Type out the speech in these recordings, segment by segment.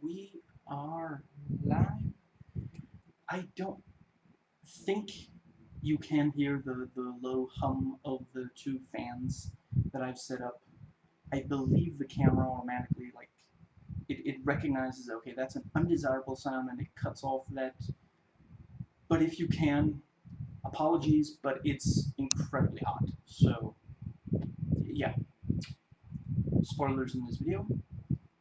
We are live. I don't think you can hear the low hum of the two fans that I've set up. I believe the camera automatically, like, it recognizes, okay, that's an undesirable sound and it cuts off that. But if you can, apologies, but it's incredibly hot. So, yeah, spoilers in this video.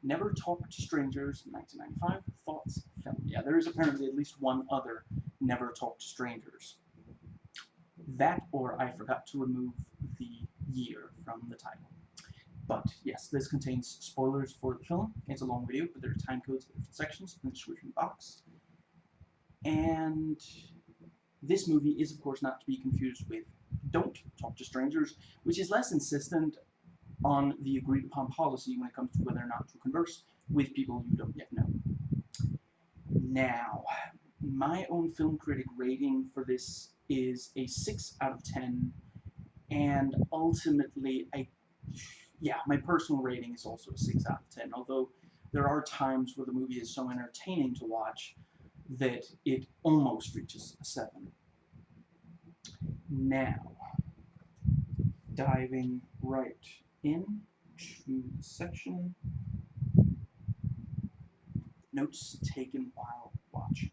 Never Talk to Strangers, 1995, thoughts, film. Yeah, there is apparently at least one other Never Talk to Strangers. That, or I forgot to remove the year from the title. But yes, this contains spoilers for the film. It's a long video, but there are time codes for different sections in the description box. And this movie is, of course, not to be confused with Don't Talk to Strangers, which is less insistent on the agreed upon policy when it comes to whether or not to converse with people you don't yet know. Now, my own film critic rating for this is a 6 out of 10, and ultimately, my personal rating is also a 6 out of 10, although there are times where the movie is so entertaining to watch that it almost reaches a 7. Now, diving right into the section, notes taken while watching.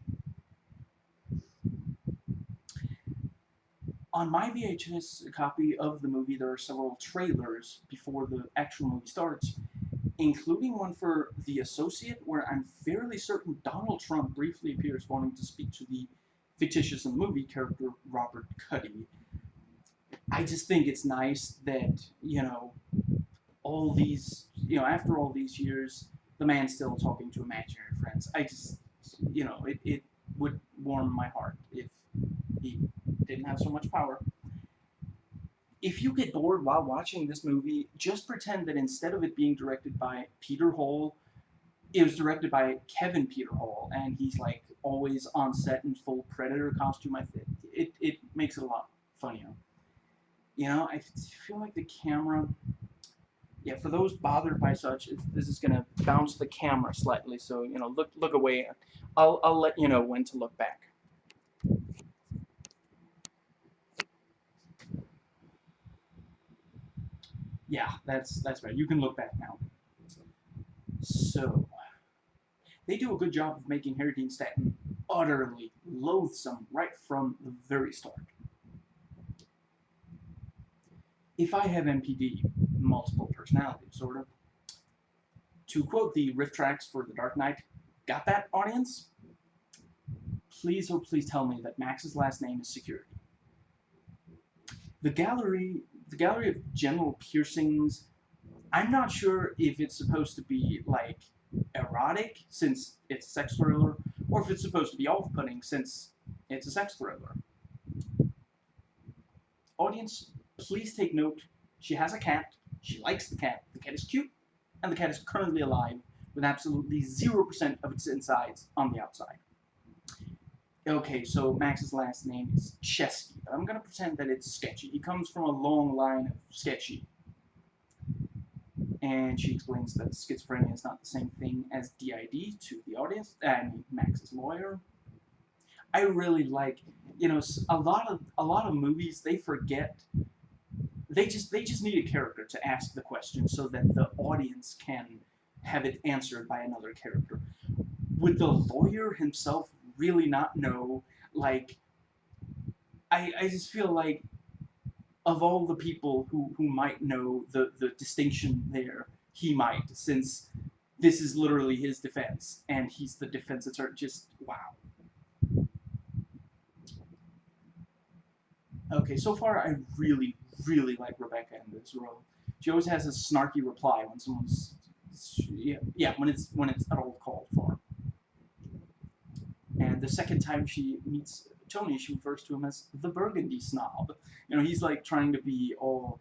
On my VHS copy of the movie, there are several trailers before the actual movie starts, including one for The Associate, where I'm fairly certain Donald Trump briefly appears wanting to speak to the fictitious in the movie character Robert Cuddy. I just think it's nice that, all these, after all these years, the man's still talking to imaginary friends. I just, it would warm my heart if he didn't have so much power. If you get bored while watching this movie, just pretend that instead of it being directed by Peter Hole, it was directed by Kevin Peter Hole, and he's like always on set in full Predator costume. It makes it a lot funnier. I feel like the camera. Yeah, for those bothered by such, this is gonna bounce the camera slightly. So look away. I'll let you know when to look back. Yeah, that's right. You can look back now. So they do a good job of making Harry Dean Stanton utterly loathsome right from the very start. If I have MPD, multiple personality disorder, to quote the riff tracks for The Dark Knight, got that, audience? Please, oh please tell me that Max's last name is Security. The gallery of general piercings, I'm not sure if it's supposed to be like erotic since it's a sex thriller, or if it's supposed to be off-putting since it's a sex thriller. Audience, please take note. She has a cat. She likes the cat. The cat is cute, and the cat is currently alive with absolutely 0% of its insides on the outside. Okay, so Max's last name is Chesky. I'm going to pretend that it's Sketchy. He comes from a long line of Sketchy. And she explains that schizophrenia is not the same thing as DID to the audience, and Max's lawyer. I really like, a lot of movies, they forget, they just need a character to ask the question so that the audience can have it answered by another character. Would the lawyer himself really not know? Like, I just feel like of all the people who might know the distinction there, he might, since this is literally his defense, and he's the defense attorney. Just, wow. Okay, so far I really, really like Rebecca in this role. She always has a snarky reply when someone's, when it's at all called for. And the second time she meets Tony, she refers to him as the Burgundy snob. He's like trying to be all,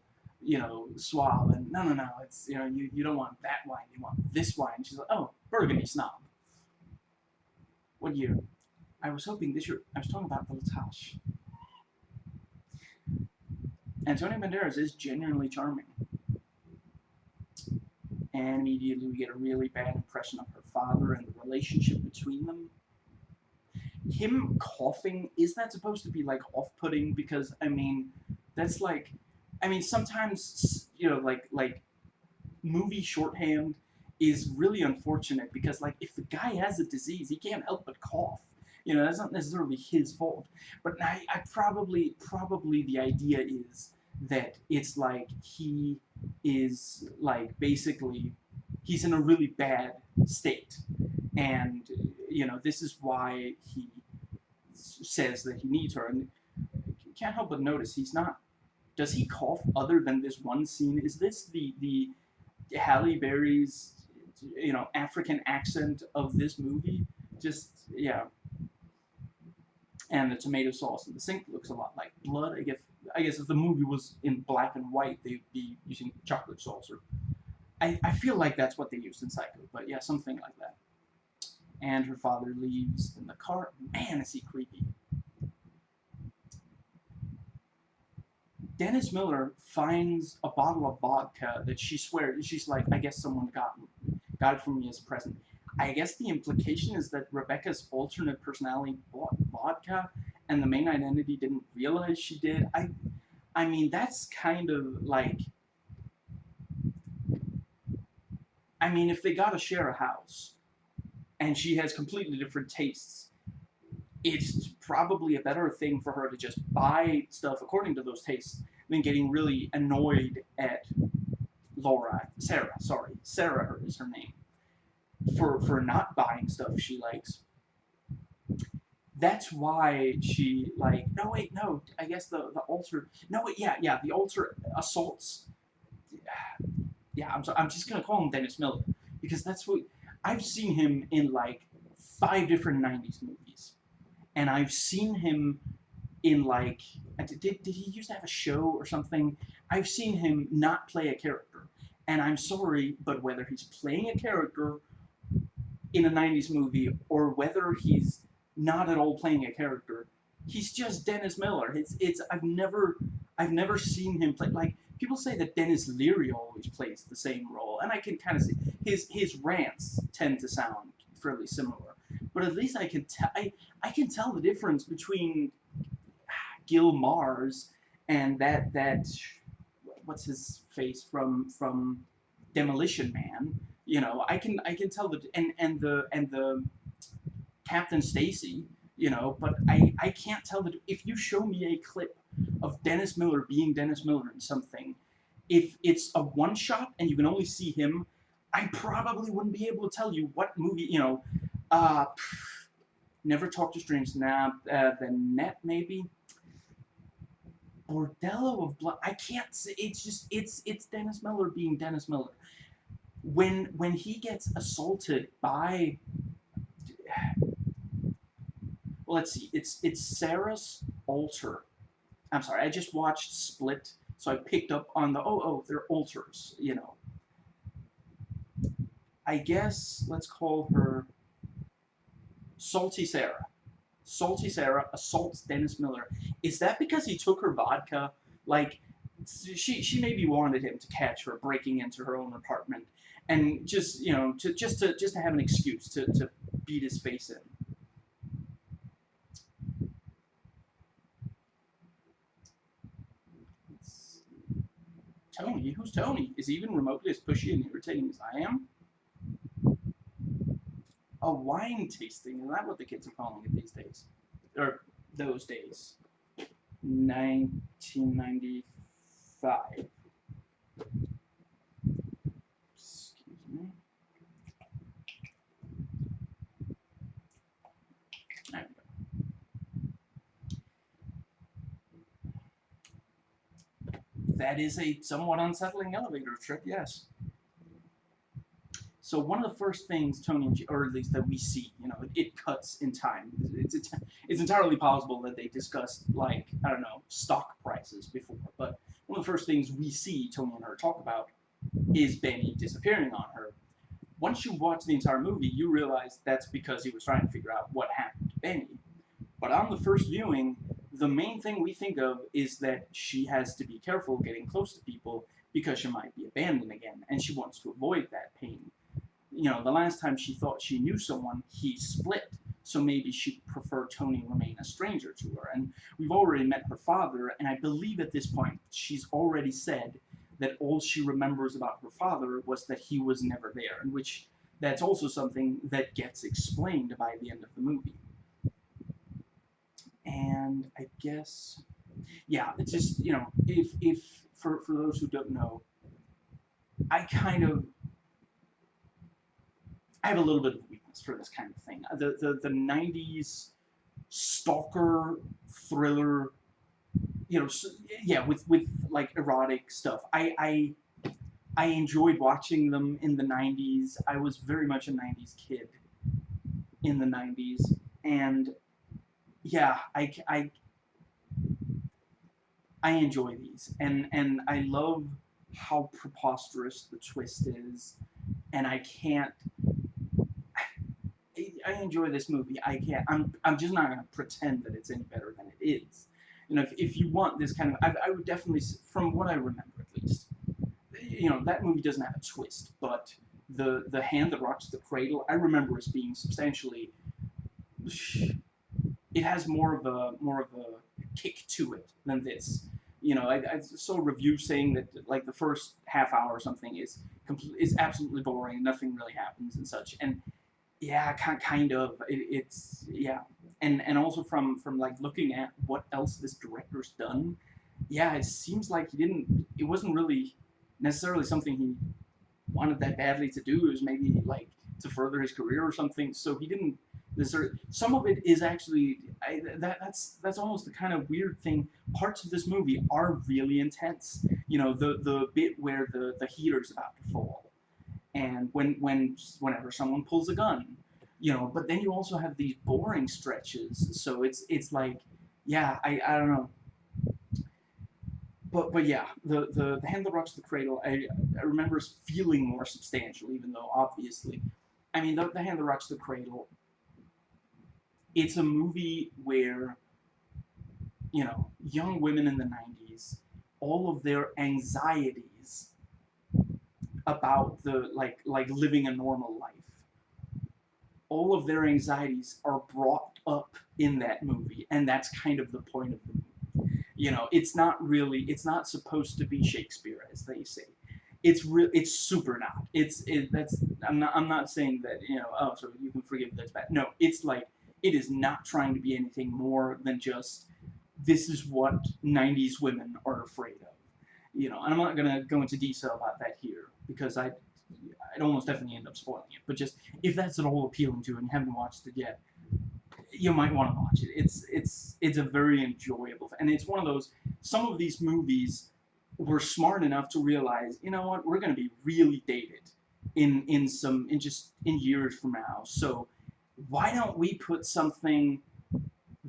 suave, and no, it's, you don't want that wine, you want this wine. And she's like, oh, Burgundy snob. What year? I was hoping this year. I was talking about the Latache. Antonio Banderas is genuinely charming. and immediately we get a really bad impression of her father and the relationship between them. Him coughing, is that supposed to be like off-putting? Because I mean, that's like, I mean, sometimes like movie shorthand is really unfortunate because like if the guy has a disease, he can't help but cough. That's not necessarily his fault. But I probably the idea is that it's like he is like basically he's in a really bad state, and this is why he says that he needs her. And you can't help but notice he's not. Does he cough other than this one scene? Is this the Halle Berry's African accent of this movie? Just yeah. And the tomato sauce in the sink looks a lot like blood. I guess if the movie was in black and white, they'd be using chocolate sauce. Or I feel like that's what they used in Psycho. But yeah, something like that. And her father leaves in the car. Man, is he creepy. Dennis Miller finds a bottle of vodka that she swears she's like, I guess someone got it from me as a present. I guess the implication is that Rebecca's alternate personality bought vodka, and the main identity didn't realize she did. I mean that's kind of like, I mean if they gotta share a house and she has completely different tastes, it's probably a better thing for her to just buy stuff according to those tastes than getting really annoyed at Sarah is her name, for not buying stuff she likes. That's why she like, no wait, no, I guess the altar, no wait, yeah, the altar assaults. Yeah, I'm just gonna call him Dennis Miller because that's what I've seen him in like 5 different 90s movies, and I've seen him in like, did he used to have a show or something? I've seen him not play a character, and I'm sorry, but whether he's playing a character in a 90s movie or whether he's not at all playing a character, he's just Dennis Miller. It's I've never seen him play like, people say that Dennis Leary always plays the same role, and I can kind of see his rants tend to sound fairly similar, but at least I can tell the difference between Gil Mars and that what's his face from Demolition Man. I can tell and the Captain Stacy. But I can't tell that if you show me a clip of Dennis Miller being Dennis Miller in something, if it's a one shot and you can only see him, I probably wouldn't be able to tell you what movie. Uh, Never Talk to Strangers. Nah, the Net maybe. Bordello of Blood. I can't say. It's Dennis Miller being Dennis Miller. When he gets assaulted by, well, let's see, it's Sarah's altar. I'm sorry, I just watched Split, so I picked up on the they're altars. I guess let's call her Salty Sarah. Salty Sarah assaults Dennis Miller. Is that because he took her vodka? Like, she maybe wanted him to catch her breaking into her own apartment, and just to have an excuse to beat his face in. Tony, who's Tony? Is he even remotely as pushy and irritating as I am? A wine tasting, is that what the kids are calling it these days? Or those days? 1995. Excuse me. There we go. That is a somewhat unsettling elevator trip, yes. So one of the first things Tony, or at least that we see, it cuts in time. It's entirely possible that they discussed, like, I don't know, stock prices before, but one of the first things we see Tony and her talk about is Benny disappearing on her. Once you watch the entire movie, you realize that's because he was trying to figure out what happened to Benny. But on the first viewing, the main thing we think of is that she has to be careful getting close to people because she might be abandoned again, and she wants to avoid that pain. You know, the last time she thought she knew someone, he split, so maybe she'd prefer Tony remain a stranger to her. And we've already met her father, and I believe at this point she's already said that all she remembers about her father was that he was never there, and which that's also something that gets explained by the end of the movie. And I guess, yeah, it's just, you know, if for those who don't know, I kind of I have a little bit of a weakness for this kind of thing. The 90s stalker thriller, you know, yeah, with like erotic stuff. I enjoyed watching them in the 90s. I was very much a 90s kid in the 90s, and yeah, I enjoy these, and I love how preposterous the twist is, and I can't. I enjoy this movie. I can't. I'm just not going to pretend that it's any better than it is. You know, if you want this kind of, I would definitely, from what I remember at least, you know, that movie doesn't have a twist, but the hand that rocks the cradle, I remember as being substantially. It has more of a kick to it than this. You know, I saw a review saying that like the first half hour or something is absolutely boring, nothing really happens and such. And yeah, kind of. It's yeah, and also from like looking at what else this director's done, yeah, it seems like he didn't. It wasn't really necessarily something he wanted that badly to do. It was maybe like to further his career or something. So he didn't. Some of it is actually that's almost the kind of weird thing. Parts of this movie are really intense. You know, the bit where the heater's about to fall, and whenever someone pulls a gun, you know. But then you also have these boring stretches, so it's like, yeah, I don't know, but yeah, the hand that rocks the cradle, I remember as feeling more substantial, even though obviously, I mean the hand that rocks the cradle, it's a movie where, you know, young women in the 90s, all of their anxieties about the like living a normal life, all of their anxieties are brought up in that movie, and that's kind of the point of the movie. You know, it's not supposed to be Shakespeare, as they say. It's super not. That's I'm not saying that, you know, oh, so you can forgive that's bad. No, it's like it is not trying to be anything more than just this is what 90s women are afraid of. You know, and I'm not gonna go into detail about that here because I'd almost definitely end up spoiling it. But just if that's at all appealing to you and you haven't watched it yet, you might want to watch it. It's a very enjoyable, and it's one of those. Some of these movies were smart enough to realize, you know what, we're going to be really dated in just in years from now. So why don't we put something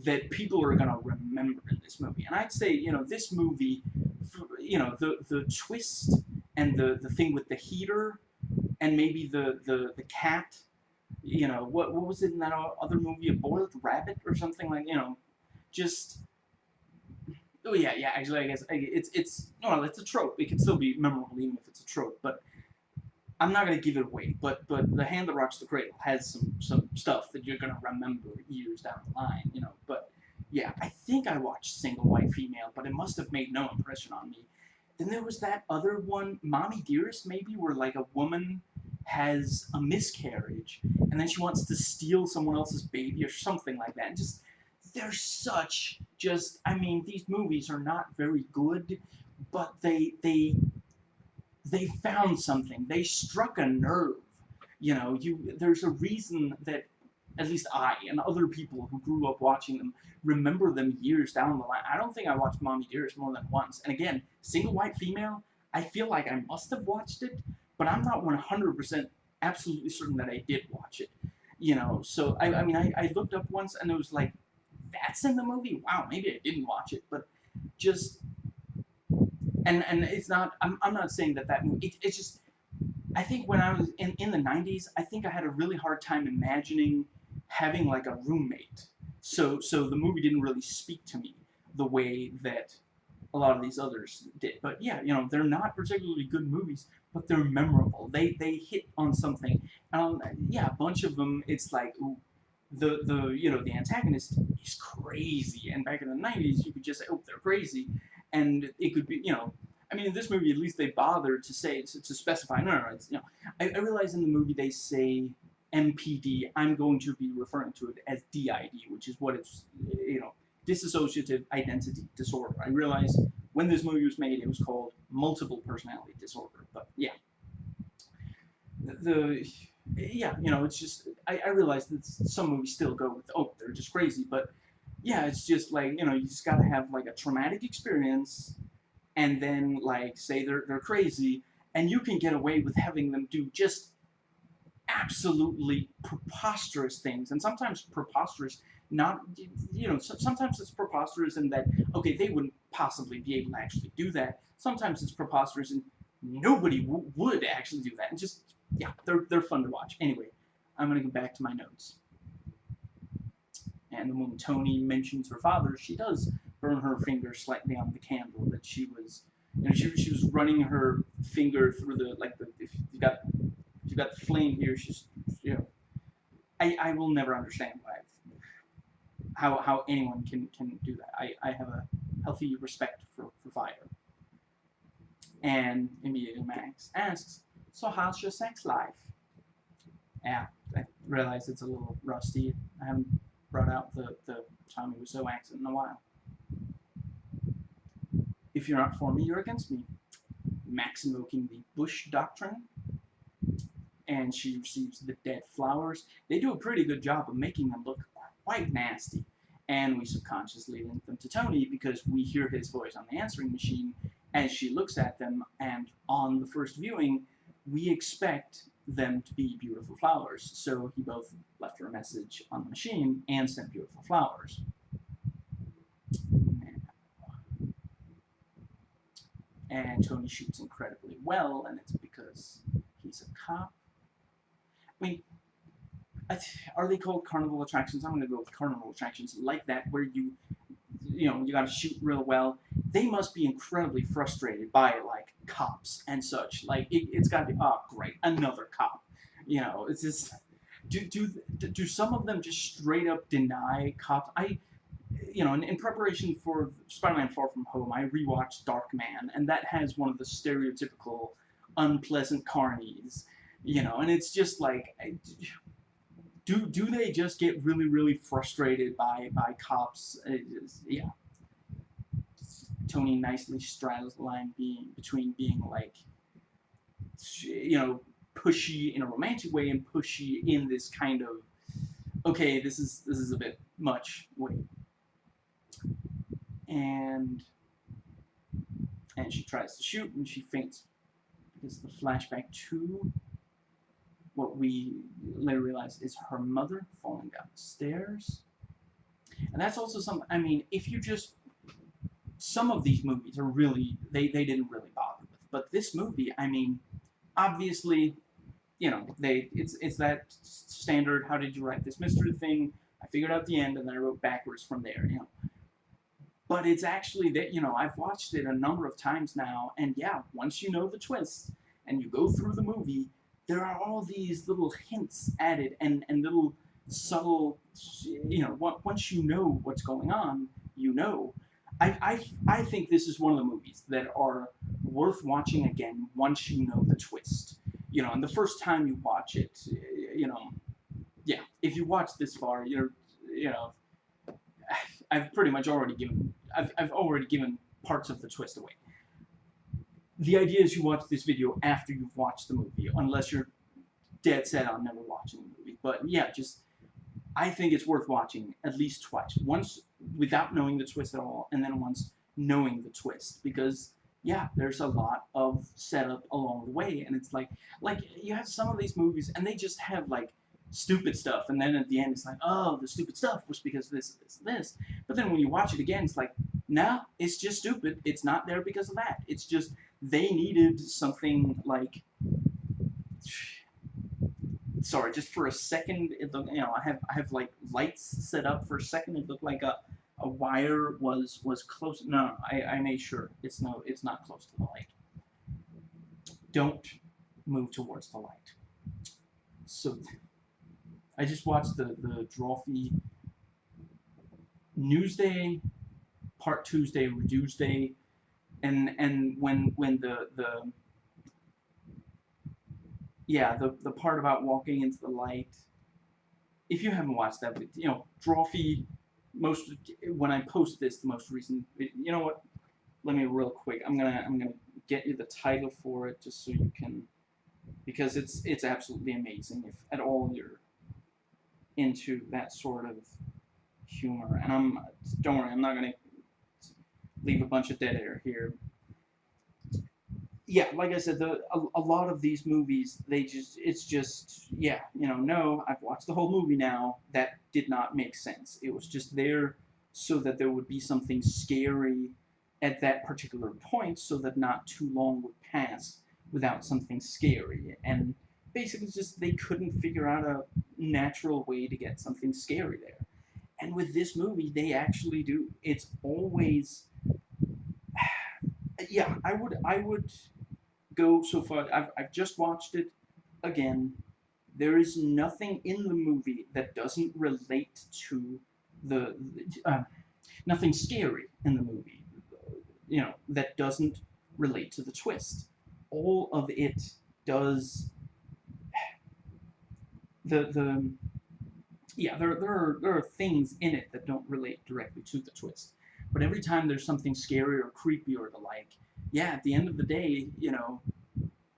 that people are going to remember in this movie? And I'd say, you know, this movie, you know, the twist and the thing with the heater and maybe the cat, you know, what was it in that other movie, a boiled rabbit or something, like, you know, just oh yeah, yeah, actually I guess it's no, it's a trope. It can still be memorable even if it's a trope, but I'm not gonna give it away. But the hand that rocks the cradle has some stuff that you're gonna remember years down the line, you know. But yeah, I think I watched Single White Female, but it must have made no impression on me. Then there was that other one, Mommy Dearest, maybe, where like a woman has a miscarriage and then she wants to steal someone else's baby or something like that. And just they're such just, I mean, these movies are not very good, but they found something. They struck a nerve. You know, there's a reason that at least I and other people who grew up watching them remember them years down the line. I don't think I watched Mommy Dearest more than once. And again, Single White Female, I feel like I must have watched it, but I'm not 100% absolutely certain that I did watch it. You know, so I mean, I looked up once and it was like, that's in the movie? Wow, maybe I didn't watch it, but just and it's not. I'm not saying that movie. It's just I think when I was in the 90s, I think I had a really hard time imagining having like a roommate. So the movie didn't really speak to me the way that a lot of these others did. But yeah, they're not particularly good movies, but they're memorable. They hit on something. Yeah, a bunch of them. It's like, ooh, the antagonist is crazy, and back in the '90s, you could just say, oh, they're crazy, and it could be, I mean, in this movie, at least they bothered to say to specify. No, no, no. It's, I realize in the movie they say MPD. I'm going to be referring to it as DID, which is what it's, dissociative identity disorder. I realize when this movie was made, it was called multiple personality disorder. But yeah, the yeah, it's just I realize that some movies still go with, oh, they're just crazy, but yeah, it's just like, you just gotta have like a traumatic experience and then like say they're crazy, and you can get away with having them do just absolutely preposterous things, and sometimes preposterous, not, sometimes it's preposterous in that, okay, they wouldn't possibly be able to actually do that. Sometimes it's preposterous and nobody would actually do that, and just, yeah, they're fun to watch. Anyway, I'm gonna go back to my notes. And when Tony mentions her father, she does burn her finger slightly on the candle that she was, she was running her finger through the, like, if you got the flame here, she's, I will never understand why, how anyone can do that. I have a healthy respect for fire. And immediately Max asks, so how's your sex life? Yeah, I realize it's a little rusty. I haven't brought out the Tommy Wiseau accent in a while. If you're not for me, you're against me. Max invoking the Bush Doctrine, and she receives the dead flowers. They do a pretty good job of making them look quite nasty, and we subconsciously link them to Tony because we hear his voice on the answering machine as she looks at them, and on the first viewing, we expect them to be beautiful flowers. So he both left her a message on the machine and sent beautiful flowers. And Tony shoots incredibly well, and it's because he's a cop. I mean, are they called carnival attractions? I'm going to go with carnival attractions like that, where you got to shoot real well. They must be incredibly frustrated by like cops and such. Like it's got to be, oh great, another cop. It's just, do some of them just straight up deny cops? In preparation for Spider-Man Far From Home, I rewatched Dark Man, and that has one of the stereotypical unpleasant carnies. And it's just like, do they just get really, really frustrated by cops? Yeah. Tony nicely straddles the line between being like, pushy in a romantic way and pushy in this kind of, okay, this is a bit much way. And she tries to shoot and she faints because the flashback to what we later realize is her mother falling down the stairs. And that's also some, I mean, if you just, some of these movies are really, they didn't really bother with. But this movie, I mean, obviously, it's that standard, how did you write this mystery thing? I figured out the end and then I wrote backwards from there, But it's actually that, I've watched it a number of times now, and yeah, once you know the twist and you go through the movie, there are all these little hints added and little subtle, once you know what's going on, I think this is one of the movies that are worth watching again once you know the twist. And the first time you watch it, yeah, if you watch this far, I've pretty much already given, I've already given parts of the twist away. The idea is you watch this video after you've watched the movie, unless you're dead set on never watching the movie. But yeah, I think it's worth watching at least twice. Once without knowing the twist at all, and then once knowing the twist. Because, yeah, there's a lot of setup along the way, and it's like you have some of these movies, and they just have, like, stupid stuff, and then at the end it's like, oh, the stupid stuff was because of this, this, this. But then when you watch it again, it's like, no, it's just stupid. It's not there because of that. It's just they needed something like, sorry, just for a second, it looked, I have like lights set up for a second. It looked like a wire was close. No, I made sure it's not close to the light. Don't move towards the light. So I just watched the Drawfee Newsday, Part Tuesday, Reduce-day, and when the yeah the part about walking into the light. If you haven't watched that, Drawfee. Most when I post this, the most recent. You know what? Let me real quick. I'm gonna get you the title for it just so you can, because it's absolutely amazing if at all you're into that sort of humor. And don't worry, I'm not gonna leave a bunch of dead air here. Yeah, like I said, a lot of these movies, it's just yeah, no, I've watched the whole movie now. That did not make sense. It was just there so that there would be something scary at that particular point, so that not too long would pass without something scary. And basically, just they couldn't figure out a natural way to get something scary there. And with this movie, they actually do. It's always yeah. I would go so far. I've just watched it again. There is nothing in the movie that doesn't relate to the nothing scary in the movie. That doesn't relate to the twist. All of it does. The yeah, there are things in it that don't relate directly to the twist. But every time there's something scary or creepy or the like, yeah, at the end of the day,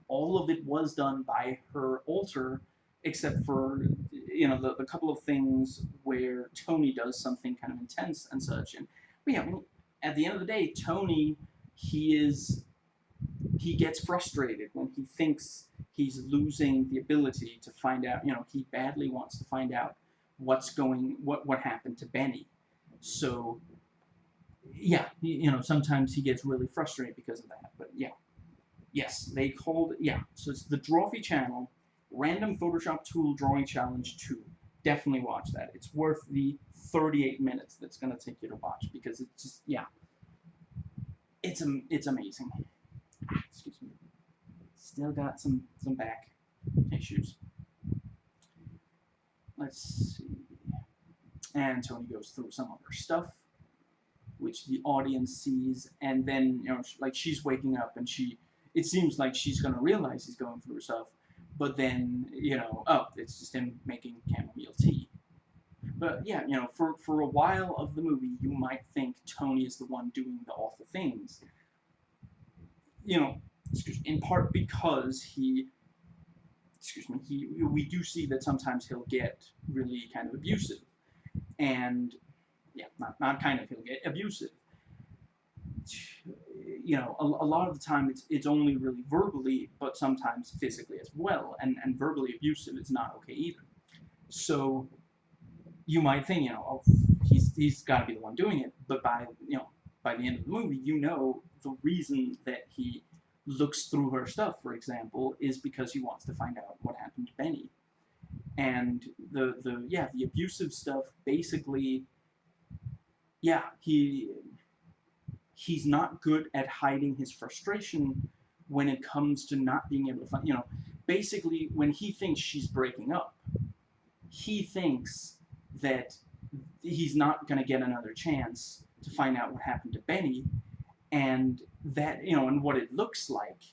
all of it was done by her alter, except for the couple of things where Tony does something kind of intense and such. And but yeah, at the end of the day, Tony he is he gets frustrated when he thinks he's losing the ability to find out. He badly wants to find out what happened to Benny. So yeah, sometimes he gets really frustrated because of that. But yeah, yes, they called yeah. So it's the Drawfee channel, Random Photoshop Tool Drawing Challenge 2. Definitely watch that. It's worth the 38 minutes that's gonna take you to watch, because it's just yeah, it's amazing. Excuse me. Still got some back issues. Let's see. And Tony goes through some of her stuff, which the audience sees, and then like she's waking up and it seems like she's gonna realize he's going through stuff, but then oh, it's just him making chamomile tea. But yeah, for a while of the movie, you might think Tony is the one doing the awful things. In part because we do see that sometimes he'll get really kind of abusive, and yeah, not kind of, he'll get abusive. A lot of the time it's only really verbally, but sometimes physically as well, and verbally abusive is not okay either. So you might think, oh, he's got to be the one doing it, but by the end of the movie, the reason that he looks through her stuff, for example, is because he wants to find out what happened to Benny. And the abusive stuff, basically, yeah, he's not good at hiding his frustration when it comes to not being able to find, basically when he thinks she's breaking up, he thinks that he's not going to get another chance to find out what happened to Benny, and that, and what it looks like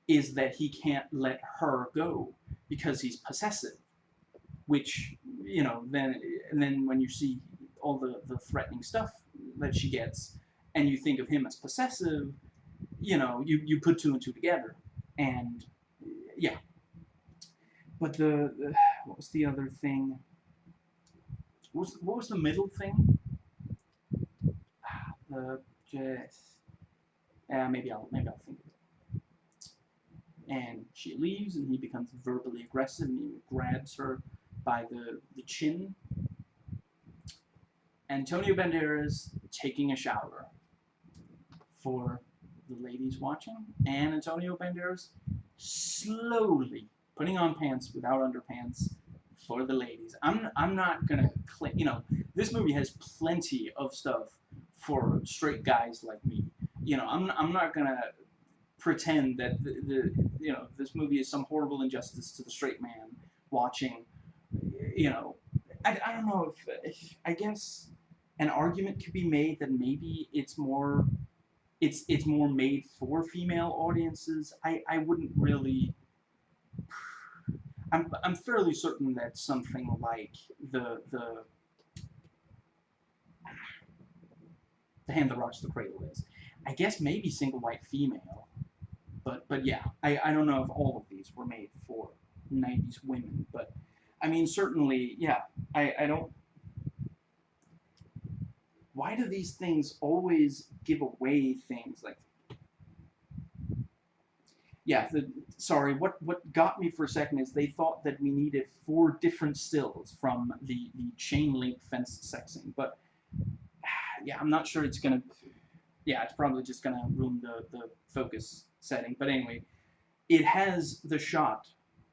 is that he can't let her go because he's possessive, which, then when you see all the threatening stuff that she gets, and you think of him as possessive, you put two and two together, and yeah. But what was the other thing? What was the middle thing? The just maybe I'll think of it. And she leaves, and he becomes verbally aggressive, and he grabs her by the chin. Antonio Banderas taking a shower for the ladies watching, and Antonio Banderas slowly putting on pants without underpants for the ladies. I'm not gonna claim, this movie has plenty of stuff for straight guys like me. You know, I'm not gonna pretend that this movie is some horrible injustice to the straight man watching. You know, I don't know if I guess an argument could be made that maybe it's more made for female audiences. I wouldn't really. I'm fairly certain that something like the Hand That Rocks the Cradle is. I guess maybe Single White Female, but yeah, I don't know if all of these were made for 90s women, but I mean certainly yeah. I don't. Why do these things always give away things like yeah, sorry, what got me for a second is they thought that we needed 4 different stills from the chain link fence sex scene, but yeah, I'm not sure it's gonna. Yeah, it's probably just gonna ruin the focus setting. But anyway, it has the shot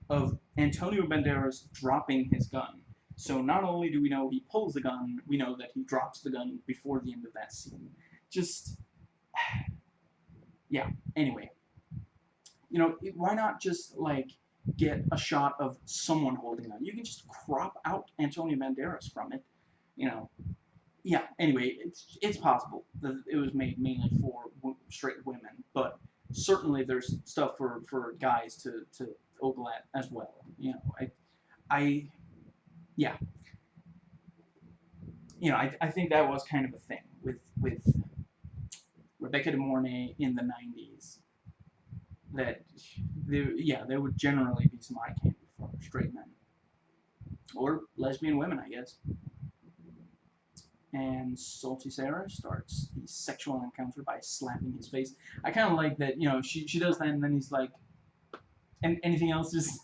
of Antonio Banderas dropping his gun. So not only do we know he pulls the gun, we know that he drops the gun before the end of that scene. Just yeah. Anyway, why not just like get a shot of someone holding a gun? You can just crop out Antonio Banderas from it. You know, yeah. Anyway, it's possible that it was made mainly for straight women, but certainly there's stuff for guys to ogle at as well. I yeah. I think that was kind of a thing with Rebecca De Mornay in the '90s. That there would generally be some eye candy for straight men or lesbian women, I guess. And Salty Sarah starts the sexual encounter by slapping his face. I kind of like that, she does that, and then he's like, and anything else just.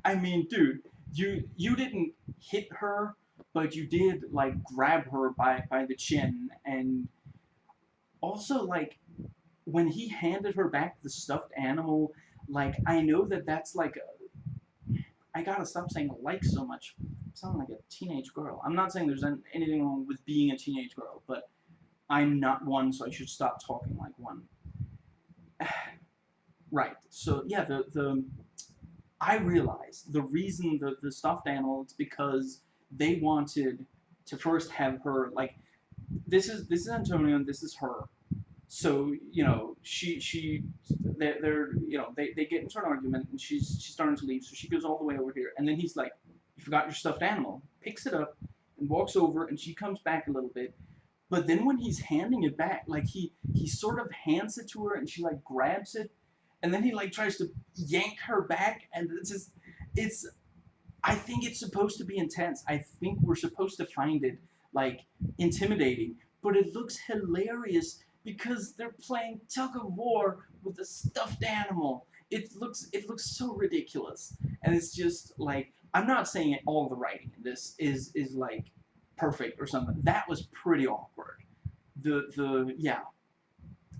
I mean, dude, you didn't hit her, but you did like grab her by the chin, and also like when he handed her back the stuffed animal, like I know that's like I gotta stop saying like so much. I sound like a teenage girl. I'm not saying there's anything wrong with being a teenage girl, but I'm not one, so I should stop talking like one. Right. So yeah, the I realized the reason the stuffed animal is because they wanted to first have her like this is Antonio and this is her. So they get into an argument and she's starting to leave, so she goes all the way over here, and then he's like, "You forgot your stuffed animal." Picks it up and walks over, and she comes back a little bit, but then when he's handing it back, like he sort of hands it to her, and she like grabs it, and then he like tries to yank her back, and it's I think it's supposed to be intense. I think we're supposed to find it like intimidating, but it looks hilarious because they're playing tug of war with a stuffed animal. It looks so ridiculous, and it's just like I'm not saying all the writing in this is like perfect or something. That was pretty awkward. The yeah,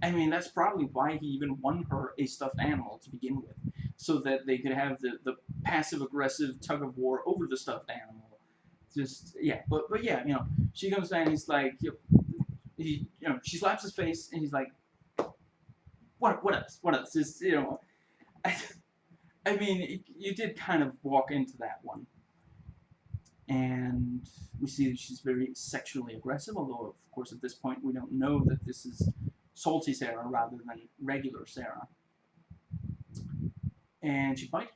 I mean, that's probably why he even won her a stuffed animal to begin with, so that they could have the passive aggressive tug of war over the stuffed animal. Just yeah, but yeah, she comes down and he's like, she slaps his face and he's like, what else? Just I, I mean, you did kind of walk into that one, and we see that she's very sexually aggressive. Although, of course, at this point we don't know that this is salty Sarah rather than regular Sarah. And she bites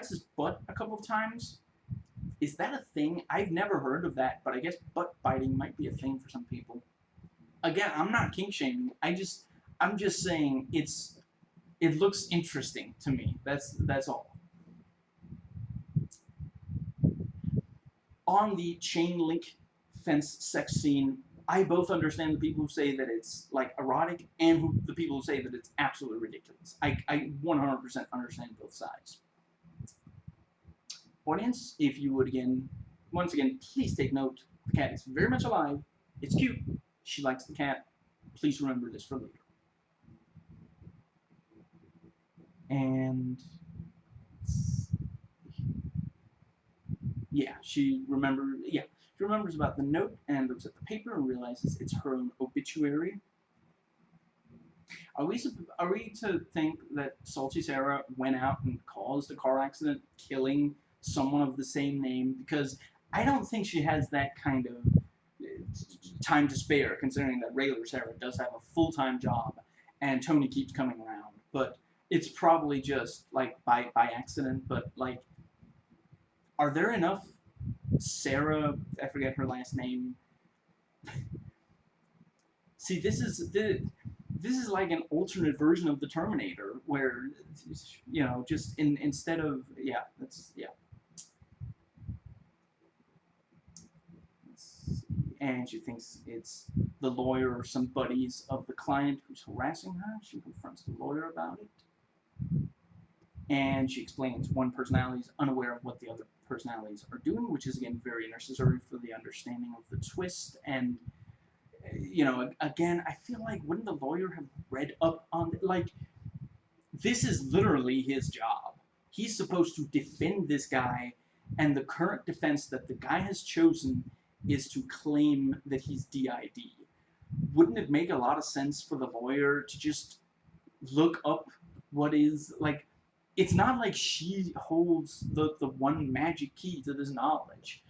his butt a couple of times. Is that a thing? I've never heard of that, but I guess butt biting might be a thing for some people. Again, I'm not kink shaming. I'm just saying it looks interesting to me. That's all. On the chain link fence sex scene, I both understand the people who say that it's like erotic and the people who say that it's absolutely ridiculous. I 100% understand both sides. Audience, if you would once again, please take note. The cat is very much alive. It's cute. She likes the cat. Please remember this for later. And Yeah, she remembers about the note and looks at the paper and realizes it's her own obituary. Are we to think that Salty Sarah went out and caused a car accident, killing someone of the same name? Because I don't think she has that kind of time to spare, considering that regular Sarah does have a full time job, and Tony keeps coming around. But it's probably just like by accident. But like, are there enough Sarah? I forget her last name. See, this is like an alternate version of the Terminator, where just instead of that's yeah. And she thinks it's the lawyer or some buddies of the client who's harassing her. She confronts the lawyer about it, and she explains one personality is unaware of what the other personalities are doing, which is again very necessary for the understanding of the twist. And again, I feel like wouldn't the lawyer have read up on like this is literally his job. He's supposed to defend this guy, and the current defense that the guy has chosen is to claim that he's DID. Wouldn't it make a lot of sense for the lawyer to just look up what is like? It's not like she holds the one magic key to this knowledge.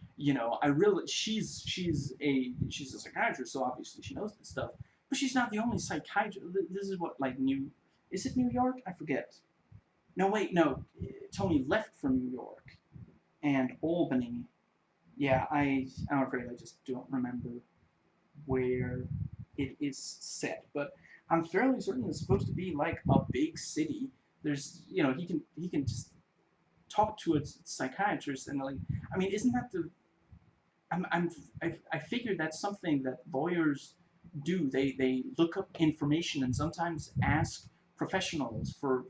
I really she's a psychiatrist, so obviously she knows this stuff. But she's not the only psychiatrist. This is what like New is it New York? I forget. No, wait, no. Tony left for New York and Albany. Yeah, I'm afraid I just don't remember where it is set, but I'm fairly certain it's supposed to be like a big city. There's, he can just talk to a psychiatrist and like, I mean, isn't that the I figured that's something that lawyers do. They look up information and sometimes ask professionals for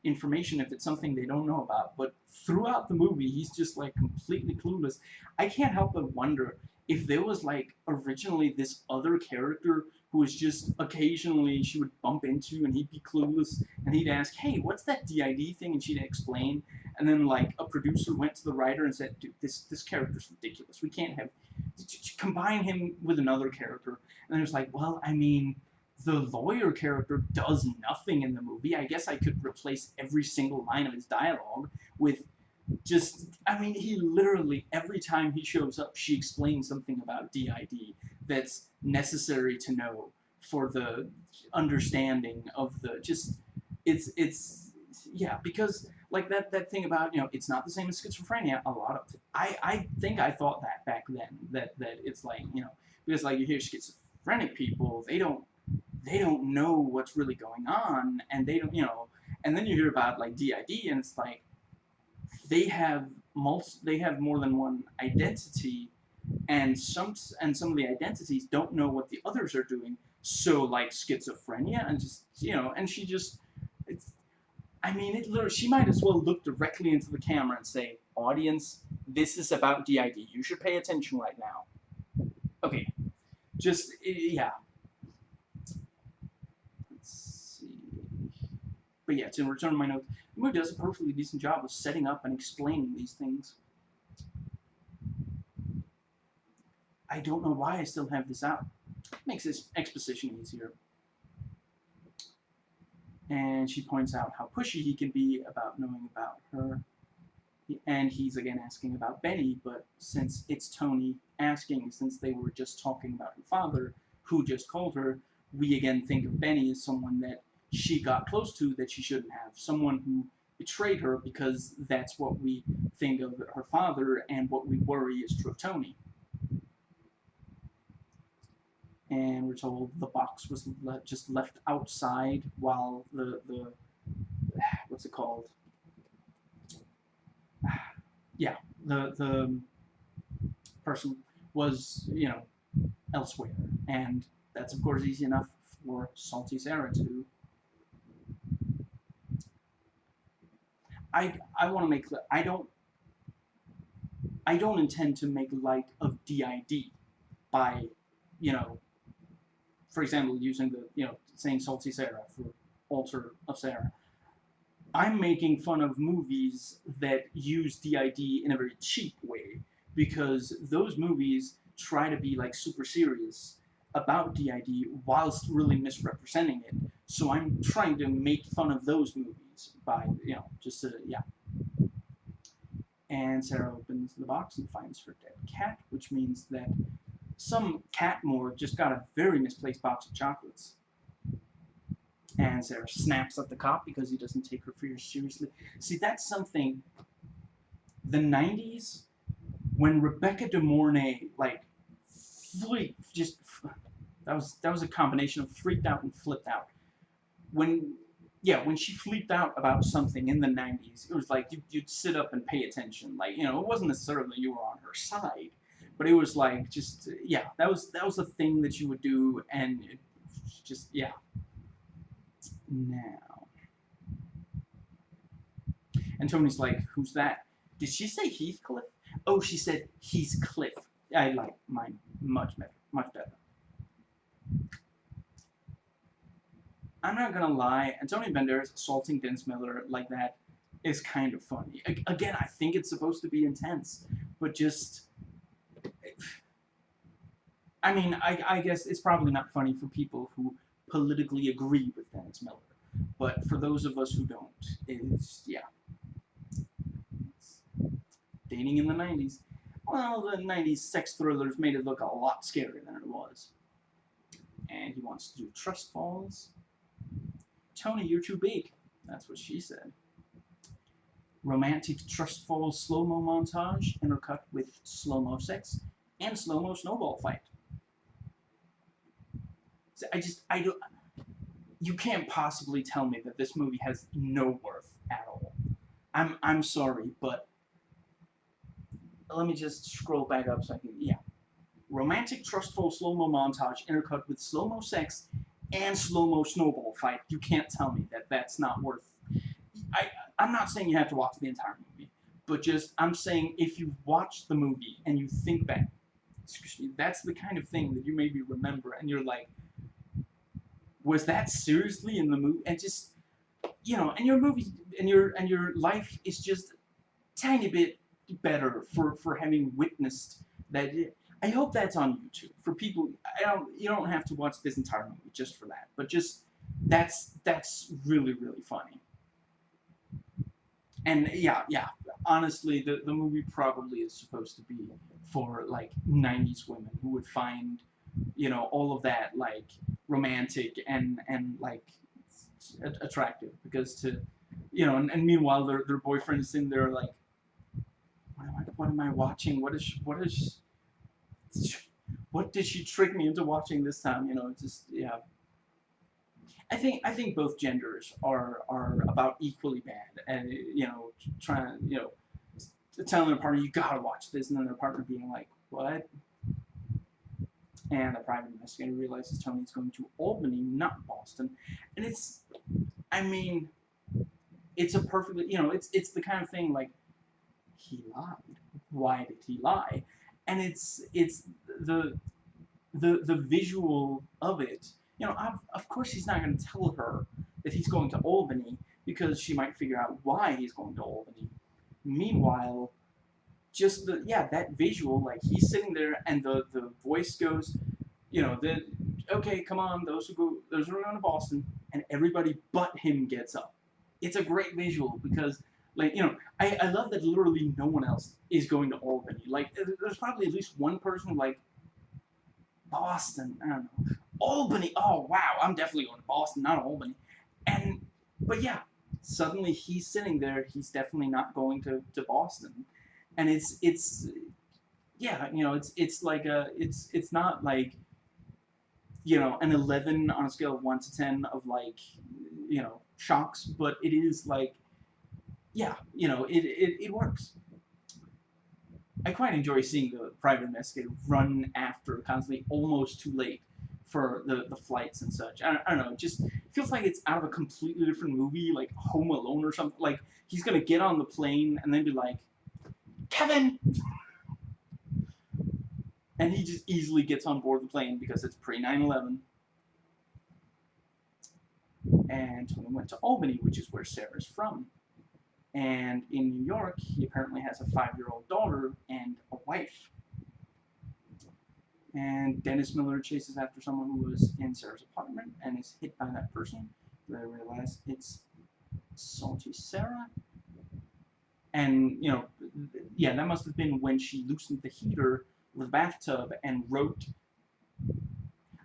information if it's something they don't know about. But throughout the movie, he's just like completely clueless. I can't help but wonder if there was like originally this other character who was just occasionally she would bump into and he'd be clueless and he'd ask, "Hey, what's that DID thing?" and she'd explain, and then like a producer went to the writer and said, "Dude, this character's ridiculous. We can't have combine him with another character." And then it's like, well, I mean, the lawyer character does nothing in the movie. I guess I could replace every single line of his dialogue with just I mean he literally every time he shows up she explains something about DID that's necessary to know for the understanding of the just it's yeah because like that thing about it's not the same as schizophrenia a lot of I think I thought that back then that it's like because like you hear schizophrenic people they don't know what's really going on and they don't and then you hear about like DID and it's like they have they have more than one identity and some of the identities don't know what the others are doing so like schizophrenia and just and she just it's I mean it literally she might as well look directly into the camera and say audience this is about DID you should pay attention right now okay just yeah let's see but yeah to return to my notes the movie does a perfectly decent job of setting up and explaining these things. I don't know why I still have this out. Makes this exposition easier. And she points out how pushy he can be about knowing about her. And he's again asking about Benny, but since it's Tony asking, since they were just talking about her father, who just called her, we again think of Benny as someone that she got close to that she shouldn't have. Someone who betrayed her because that's what we think of her father and what we worry is true of Tony. And we're told the box was just left outside while the what's it called? Yeah, the person was elsewhere, and that's of course easy enough for Salty Sarah to do. I want to make clear I don't intend to make light of DID by you know for example using the saying Salty Sarah for alter of Sarah. I'm making fun of movies that use DID in a very cheap way. because those movies try to be like super serious about DID whilst really misrepresenting it. So I'm trying to make fun of those movies by, just yeah. And Sarah opens the box and finds her dead cat, which means that some cat morgue just got a very misplaced box of chocolates. And Sarah snaps at the cop because he doesn't take her fears seriously. See, that's something. The 90s, when Rebecca De Mornay, like, just that was a combination of freaked out and flipped out. When when she flipped out about something in the 90s, it was like you'd sit up and pay attention. Like, it wasn't necessarily you were on her side, but it was like just that was a thing that you would do, and it just Now, and Tony's like, "Who's that?" Did she say Heathcliff? Oh, she said Heathcliff. I like mine much better, much better. I'm not gonna lie, Antonio Banderas assaulting Dennis Miller like that is kind of funny. Again, I think it's supposed to be intense, but just, I mean, I guess it's probably not funny for people who politically agree with Dennis Miller, but for those of us who don't, it's, it's dating in the 90s. Well, the 90s sex thrillers made it look a lot scarier than it was. And he wants to do trust falls. Tony, you're too big. That's what she said. Romantic trust fall slow-mo montage intercut with slow-mo sex and slow-mo snowball fight. So I don't. You can't possibly tell me that this movie has no worth at all. I'm sorry, but let me just scroll back up so I can. Yeah. Romantic trustful slow-mo montage intercut with slow-mo sex and slow-mo snowball fight. You can't tell me that that's not worth. I'm not saying you have to watch the entire movie, but just I'm saying if you watch the movie and you think back, excuse me, that's the kind of thing that you maybe remember, and you're like, was that seriously in the movie? And just and your movie and your life is just a tiny bit better for having witnessed that. I hope that's on YouTube for people. You don't have to watch this entire movie just for that, but just that's really really funny. And honestly, the movie probably is supposed to be for like 90s women who would find all of that like romantic and like attractive, because to and meanwhile their boyfriend is in there like, what am I watching? What did she trick me into watching this time? Just I think both genders are about equally bad, and trying telling their partner you gotta watch this, and then their partner being like, what? And the private investigator realizes Tony's going to Albany, not Boston, and I mean, it's a perfectly it's the kind of thing like, he lied. Why did he lie? And it's the the visual of it. Of course he's not going to tell her that he's going to Albany because she might figure out why he's going to Albany. Meanwhile, just that visual, like he's sitting there and the voice goes, okay, come on, those who are going to Boston, and everybody but him gets up. It's a great visual because like I love that literally no one else is going to Albany. Like there's probably at least one person like, Boston, I don't know, Albany. Oh wow, I'm definitely going to Boston, not Albany. But yeah, suddenly he's sitting there. He's definitely not going to Boston, and it's it's like it's not like an 11 on a scale of 1 to 10 of like shocks, but it is like it works. I quite enjoy seeing the private investigator run after constantly, almost too late for the flights and such. I don't know, it just feels like it's out of a completely different movie, like Home Alone or something. Like he's gonna get on the plane and then be like, Kevin, and he just easily gets on board the plane because it's pre 9/11. And Tony went to Albany, which is where Sarah's from. And in New York, he apparently has a 5-year-old daughter and a wife. And Dennis Miller chases after someone who was in Sarah's apartment and is hit by that person. They realize it's Salty Sarah. And, you know, yeah, that must have been when she loosened the heater of the bathtub and wrote.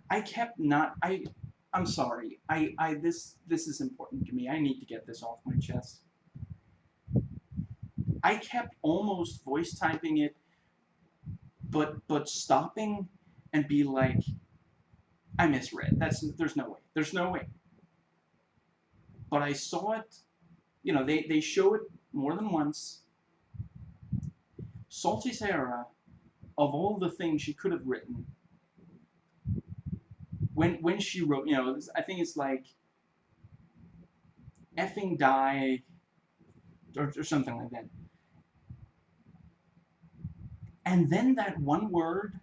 I kept not. I'm sorry. This is important to me. I need to get this off my chest. I kept almost voice typing it, but stopping and be like, I misread. There's no way. There's no way. But I saw it. You know, they show it more than once. Salty Sarah, of all the things she could have written, when she wrote, you know, I think it's like effing die or something like that. And then that one word,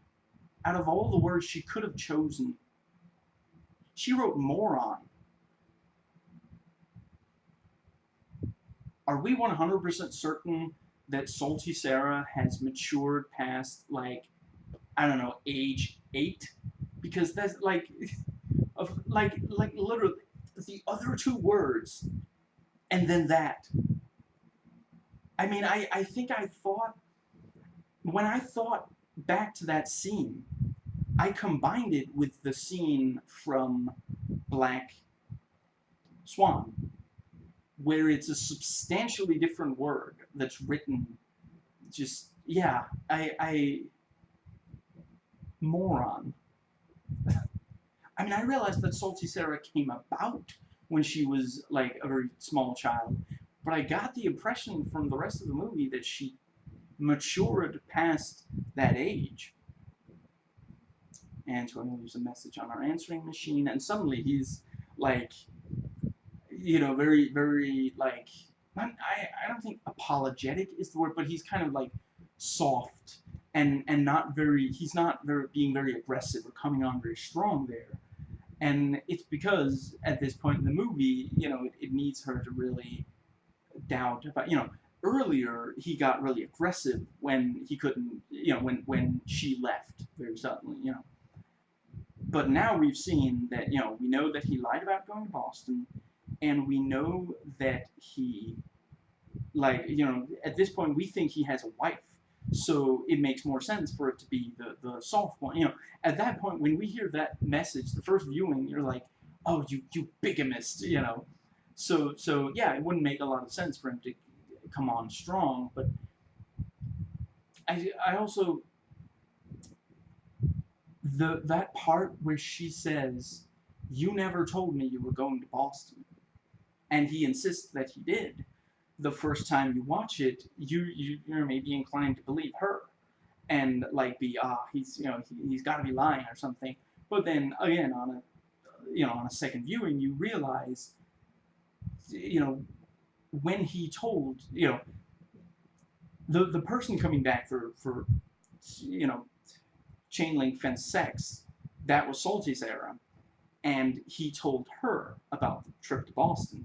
out of all the words she could have chosen, she wrote moron. Are we 100% certain that Salty Sarah has matured past, like, I don't know, age 8? Because that's like, like literally, the other two words, and then that. I mean, I think I thought, when I thought back to that scene, I combined it with the scene from Black Swan, where it's a substantially different word that's written. Just, yeah, moron. I mean, I realized that Salty Sarah came about when she was like a very small child, but I got the impression from the rest of the movie that she matured past that age. And so I'm going to leave a message on our answering machine, and suddenly he's like, you know, very, very, like, I don't think apologetic is the word, but he's kind of like soft and not very, he's not very, being very aggressive or coming on very strong there. And it's because at this point in the movie, you know, it needs her to really doubt about, you know, earlier he got really aggressive when he couldn't, you know, when she left very suddenly, you know. But now we've seen that, you know, we know that he lied about going to Boston, and we know that he, like, you know, at this point we think he has a wife. So it makes more sense for it to be the soft one. You know, at that point when we hear that message, the first viewing, you're like, oh, you bigamist, you know. So yeah, it wouldn't make a lot of sense for him to come on strong, but I also, that part where she says, you never told me you were going to Boston, and he insists that he did. The first time you watch it, you're maybe inclined to believe her, and like be, he's, you know, he's got to be lying or something. But then again, on a, you know, on a second viewing, you realize, you know, when he told, you know, the person coming back for you know, chain link fence sex, that was Salty Sarah, and he told her about the trip to Boston.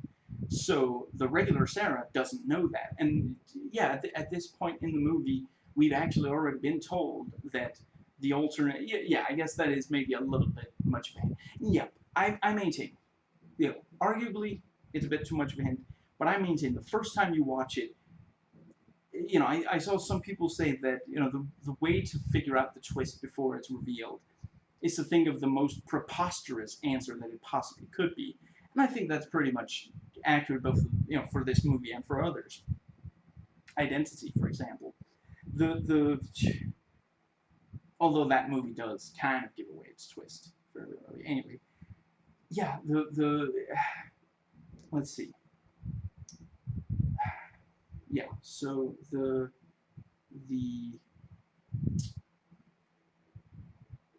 So the regular Sarah doesn't know that. And yeah, at this point in the movie, we've actually already been told that the alternate, yeah, I guess that is maybe a little bit much of a hint. Yeah, I maintain, you know, arguably it's a bit too much of a hint, but I maintain the first time you watch it, you know, I saw some people say that, you know, the way to figure out the twist before it's revealed is to think of the most preposterous answer that it possibly could be. And I think that's pretty much accurate both, you know, for this movie and for others. Identity, for example. The although that movie does kind of give away its twist fairly early. Anyway, yeah, the let's see. Yeah, so the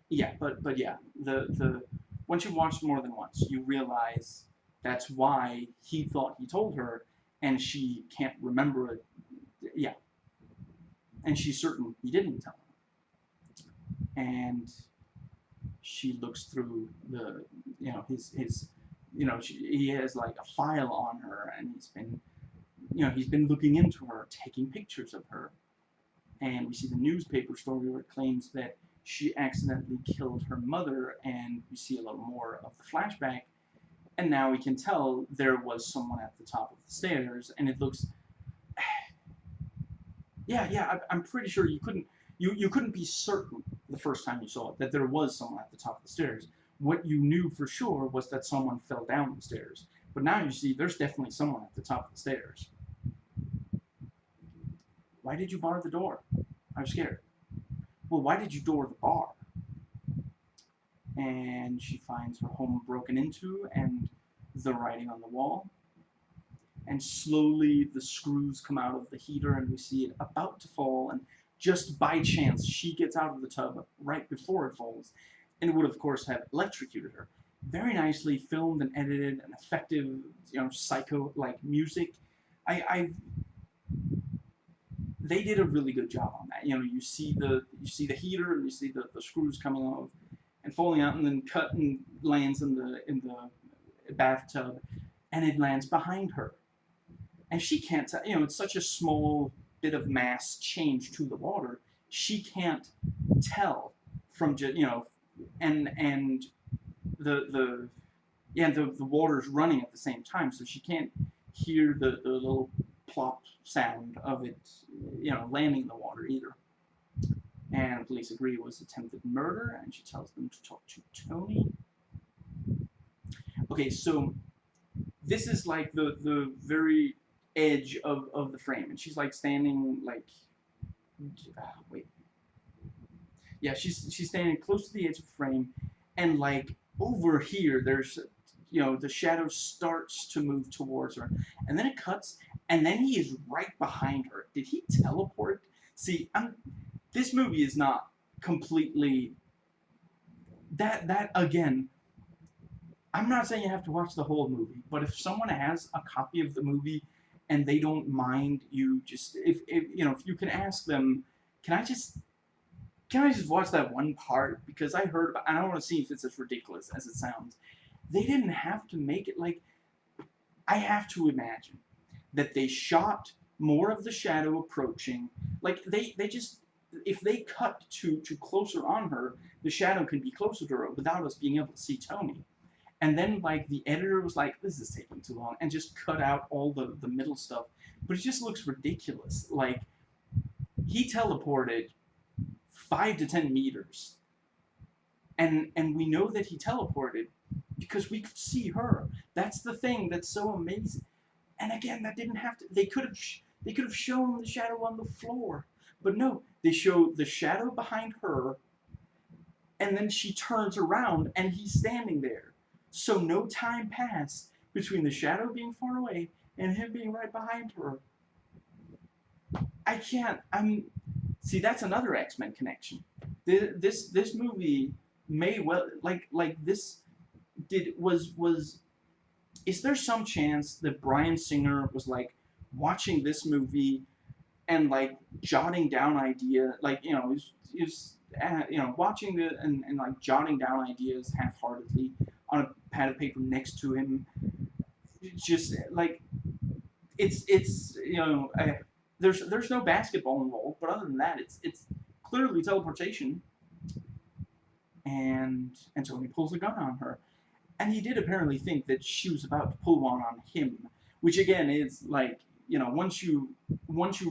yeah, but yeah, the once you watch more than once, you realize that's why he thought he told her, and she can't remember it. Yeah, and she's certain he didn't tell her. And she looks through the, you know, his you know, he has like a file on her, and he's been, you know, he's been looking into her, taking pictures of her. and we see the newspaper story where it claims that she accidentally killed her mother, and we see a little more of the flashback, and now we can tell there was someone at the top of the stairs, and it looks, I'm pretty sure you couldn't be certain the first time you saw it that there was someone at the top of the stairs. What you knew for sure was that someone fell down the stairs, but now you see there's definitely someone at the top of the stairs. Why did you bar the door? I'm scared. Well, why did you door the bar? And she finds her home broken into and the writing on the wall. And slowly the screws come out of the heater and we see it about to fall, and just by chance she gets out of the tub right before it falls, and it would of course have electrocuted her. Very nicely filmed and edited and effective, psycho like music. I They did a really good job on that. You see the heater and you see the screws coming off and falling out, and then cut and lands in the bathtub, and it lands behind her, and she can't tell. It's such a small bit of mass change to the water. She can't tell from just and the water's running at the same time, so she can't hear the little plop sound of it, landing in the water either. And police agree it was attempted murder, and she tells them to talk to Tony. Okay, so this is like the very edge of the frame, and she's like standing like, wait, yeah, she's standing close to the edge of the frame, and like over here, there's the shadow starts to move towards her, and then it cuts, and then he is right behind her. Did he teleport? See, this movie is not completely that again. I'm not saying you have to watch the whole movie, but if someone has a copy of the movie and they don't mind you just if you can ask them, can I just watch that one part, because I heard about, I don't want to see if it's as ridiculous as it sounds. They didn't have to make it like, I have to imagine that they shot more of the shadow approaching, like they just, if they cut to closer on her, the shadow can be closer to her without us being able to see Tony. And then like the editor was like, this is taking too long, and just cut out all the middle stuff. But it just looks ridiculous. Like, he teleported 5 to 10 meters, and we know that he teleported because we could see her. That's the thing that's so amazing. And again, that didn't have to. They could have shown the shadow on the floor, but no, they show the shadow behind her, and then she turns around and he's standing there. So no time passed between the shadow being far away and him being right behind her. I can't. See, that's another X-Men connection. This movie may well like this did was. Is there some chance that Bryan Singer was like watching this movie and like jotting down idea, like watching the and like jotting down ideas half-heartedly on a pad of paper next to him? Just like it's there's no basketball involved, but other than that, it's clearly teleportation. And Tony pulls a gun on her, and he did apparently think that she was about to pull one on him, which again is like, once you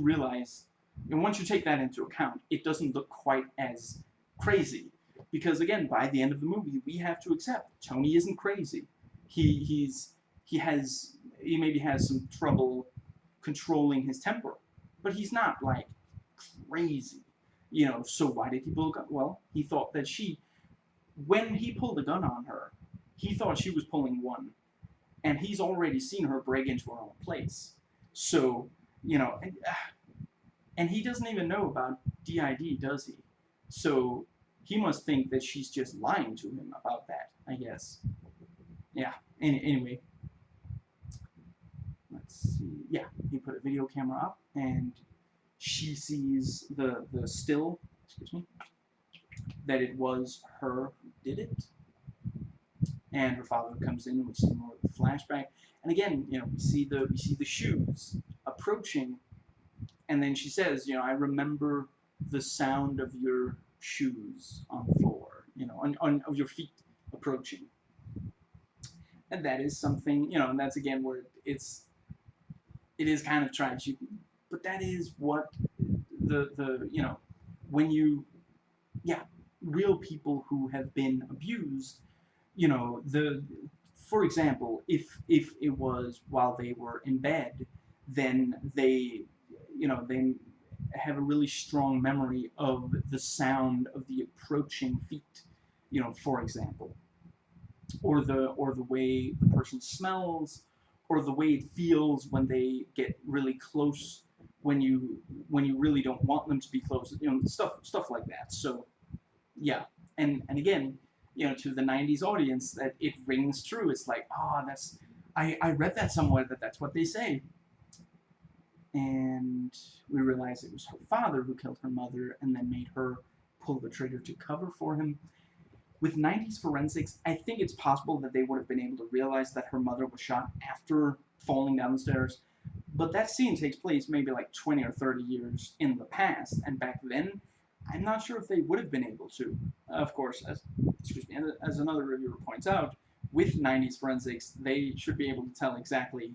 realize, and once you take that into account, it doesn't look quite as crazy, because again, by the end of the movie, we have to accept Tony isn't crazy. He maybe has some trouble controlling his temper, but he's not like crazy. So why did he pull a gun? Well, he thought that when he pulled a gun on her, he thought she was pulling one, and he's already seen her break into her own place. So, and he doesn't even know about DID, does he? So he must think that she's just lying to him about that, I guess. Yeah, anyway. Let's see. Yeah, he put a video camera up, and she sees the still, excuse me, that it was her who did it. And her father comes in, and we see more of the flashback. And again, we see the shoes approaching, and then she says, I remember the sound of your shoes on the floor, of your feet approaching. And that is something, and that's again where it is kind of tragic, but that is what when you, yeah, real people who have been abused, the for example, if it was while they were in bed, then they have a really strong memory of the sound of the approaching feet, for example, or the way the person smells, or the way it feels when they get really close, when you really don't want them to be close, stuff like that. So yeah, and again, to the '90s audience, that it rings true. It's like, that's I read that somewhere that that's what they say, and we realize it was her father who killed her mother and then made her pull the trigger to cover for him. With '90s forensics, I think it's possible that they would have been able to realize that her mother was shot after falling down the stairs, but that scene takes place maybe like 20 or 30 years in the past, and back then, I'm not sure if they would have been able to. Of course, as another reviewer points out, with '90s forensics, they should be able to tell exactly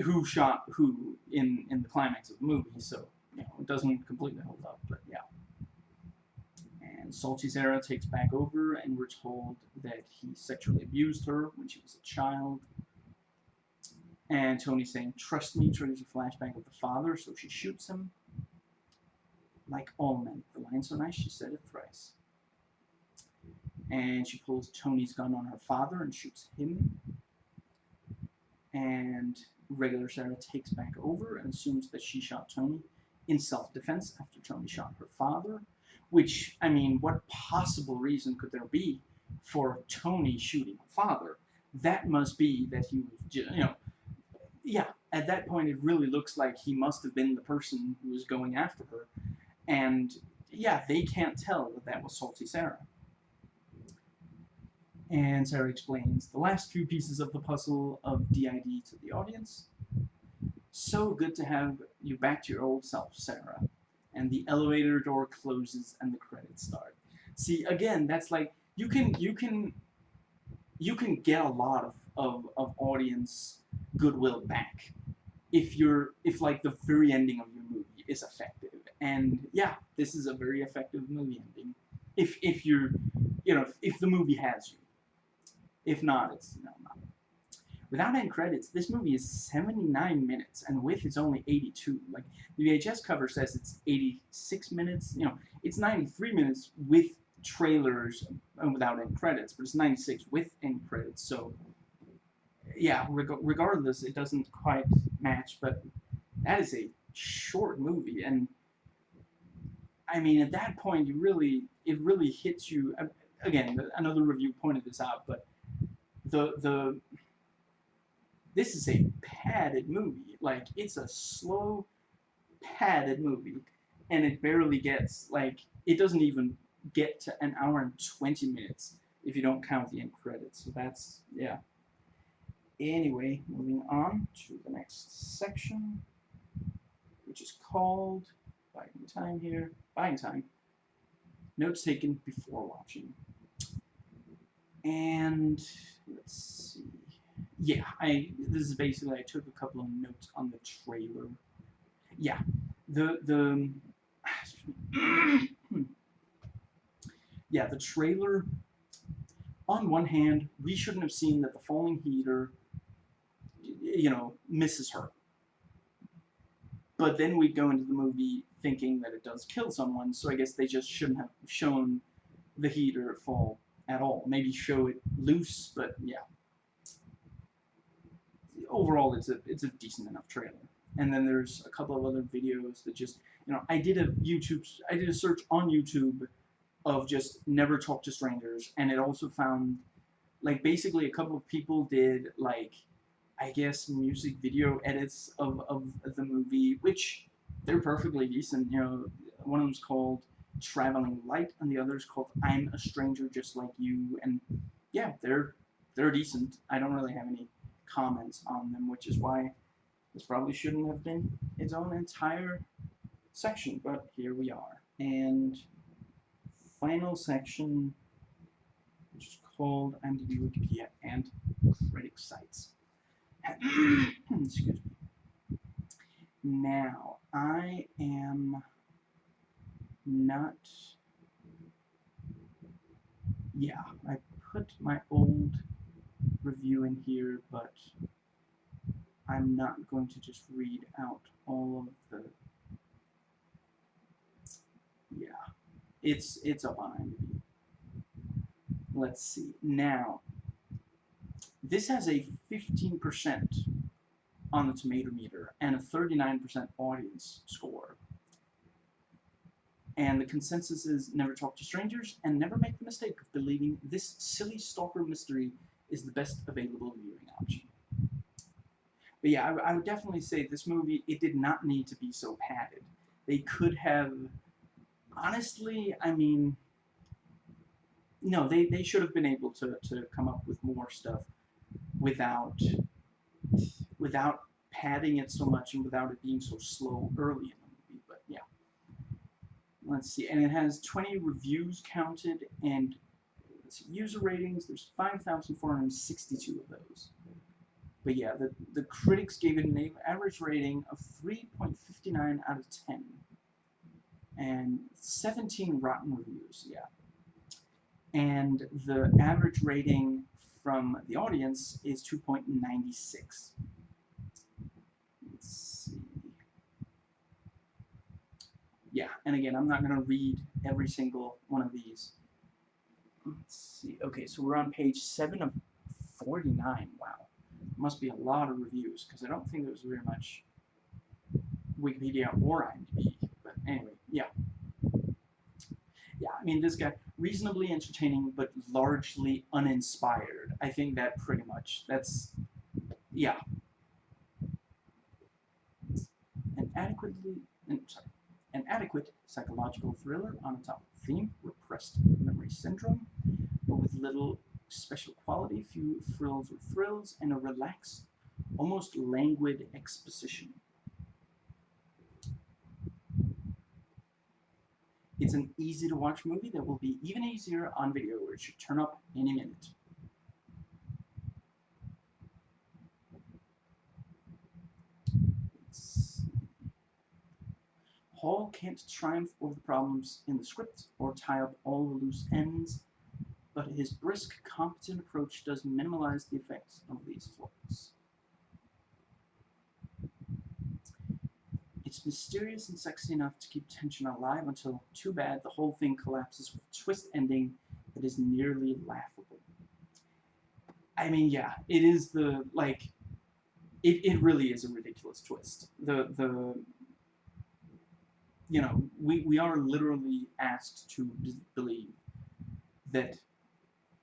who shot who in the climax of the movie, so it doesn't completely hold up, but yeah. And Salty's era takes back over, and we're told that he sexually abused her when she was a child. And Tony's saying, "Trust me," triggers a flashback of the father, so she shoots him. Like all men. The line's so nice, she said it thrice. And she pulls Tony's gun on her father and shoots him. And regular Sarah takes back over and assumes that she shot Tony in self-defense after Tony shot her father. Which, I mean, what possible reason could there be for Tony shooting her father? That must be that he was, yeah, at that point it really looks like he must have been the person who was going after her. And yeah, they can't tell that that was Salty Sarah. And Sarah explains the last few pieces of the puzzle of DID to the audience. "So good to have you back to your old self, Sarah." And the elevator door closes and the credits start. See, again, that's like you can get a lot of audience goodwill back if like the very ending of your movie is effective. And yeah, this is a very effective movie ending. If you're if the movie has you. If not, it's not. Without end credits, this movie is 79 minutes, and with it's only 82. Like the VHS cover says, it's 86 minutes. It's 93 minutes with trailers and without end credits, but it's 96 with end credits. So yeah, regardless, it doesn't quite match. But that is a short movie, and I mean, at that point, it really hits you. Again, another review pointed this out, but the this is a padded movie. Like, it's a slow, padded movie, and it barely gets, like, it doesn't even get to an hour and 20 minutes if you don't count the end credits. So that's, yeah. Anyway, moving on to the next section, which is called, buying time, notes taken before watching. And let's see. Yeah, this is basically, I took a couple of notes on the trailer. Yeah, the yeah, the trailer. On one hand, we shouldn't have seen that the falling heater, misses her. But then we go into the movie thinking that it does kill someone, so I guess they just shouldn't have shown the heater fall at all. Maybe show it loose, but yeah. Overall, it's a decent enough trailer. And then there's a couple of other videos that just, I did a search on YouTube of just never talk to strangers, and it also found, like, basically a couple of people did, like, I guess music video edits of the movie, which they're perfectly decent. One of them's called Traveling Light, and the other's called I'm a Stranger Just Like You, and yeah, they're decent. I don't really have any comments on them, which is why this probably shouldn't have been its own entire section, but here we are. And final section, which is called IMDb, Wikipedia, and critic sites. Excuse me. Now, I am not... Yeah, I put my old review in here, but I'm not going to just read out all of the... Yeah, it's up on IMDb. Let's see. Now, this has a 15% on the tomato meter and a 39% audience score. And the consensus is never talk to strangers and never make the mistake of believing this silly stalker mystery is the best available viewing option. But yeah, I would definitely say this movie, it did not need to be so padded. They could have, honestly, I mean, no, they should have been able to come up with more stuff without padding it so much and without it being so slow early in the movie. But yeah, let's see. And it has 20 reviews counted, and let's see, user ratings, there's 5,462 of those. But yeah, the critics gave it an average rating of 3.59 out of 10. And 17 rotten reviews, yeah. And the average rating from the audience is 2.96. Let's see. Yeah, and again, I'm not going to read every single one of these. Let's see. Okay, so we're on page 7 of 49. Wow. Must be a lot of reviews, because I don't think there was very much Wikipedia or IMDb. But anyway, yeah. Yeah, I mean, this guy, reasonably entertaining, but largely uninspired. I think that pretty much, that's, yeah. An adequate psychological thriller on a topic theme, repressed memory syndrome, but with little special quality, few frills or thrills, and a relaxed, almost languid exposition. It's an easy-to-watch movie that will be even easier on video, where it should turn up any minute. Hall can't triumph over the problems in the script or tie up all the loose ends, but his brisk, competent approach does minimize the effects of these flaws. It's mysterious and sexy enough to keep tension alive until, too bad, the whole thing collapses with a twist ending that is nearly laughable. I mean, yeah, it is the, like, it really is a ridiculous twist. You know, we are literally asked to believe that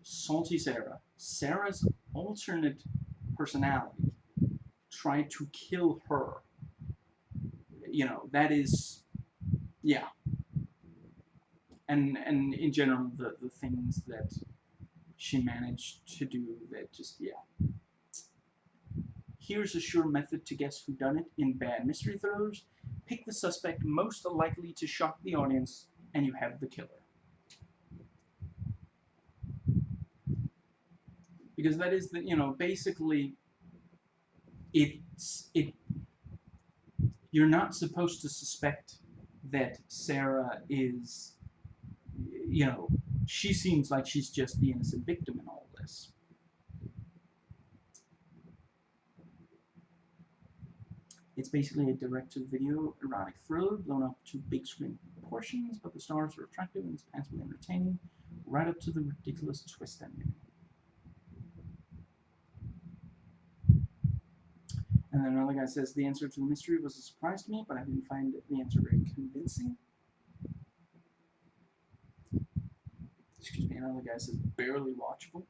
Salty Sarah's alternate personality, tried to kill her. You know, that is, yeah. And in general, the things that she managed to do, that just, yeah. Here's a sure method to guess who done it in bad mystery thrillers. Pick the suspect most likely to shock the audience, and you have the killer. Because that is the, you know, basically, you're not supposed to suspect that Sarah is, you know, she seems like she's just the innocent victim in all this. It's basically a direct-to-video erotic thriller blown up to big screen proportions, but the stars are attractive and it's passably entertaining, right up to the ridiculous twist ending. And then another guy says, the answer to the mystery was a surprise to me, but I didn't find the answer very convincing. Excuse me, another guy says, barely watchable.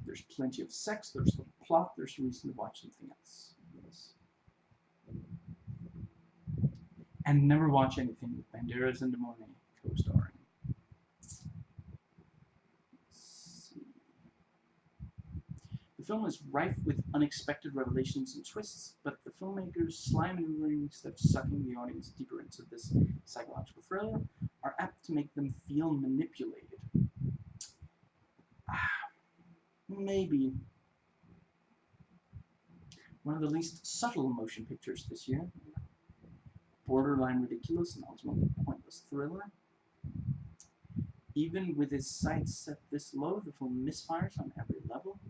There's plenty of sex, there's little plot, there's reason to watch something else. Yes. And never watch anything with Banderas and Demone co-starring. The film is rife with unexpected revelations and twists, but the filmmakers' sly maneuvering instead of sucking the audience deeper into this psychological thriller are apt to make them feel manipulated. Maybe one of the least subtle motion pictures this year. Borderline ridiculous and ultimately pointless thriller. Even with its sights set this low, the film misfires on every level.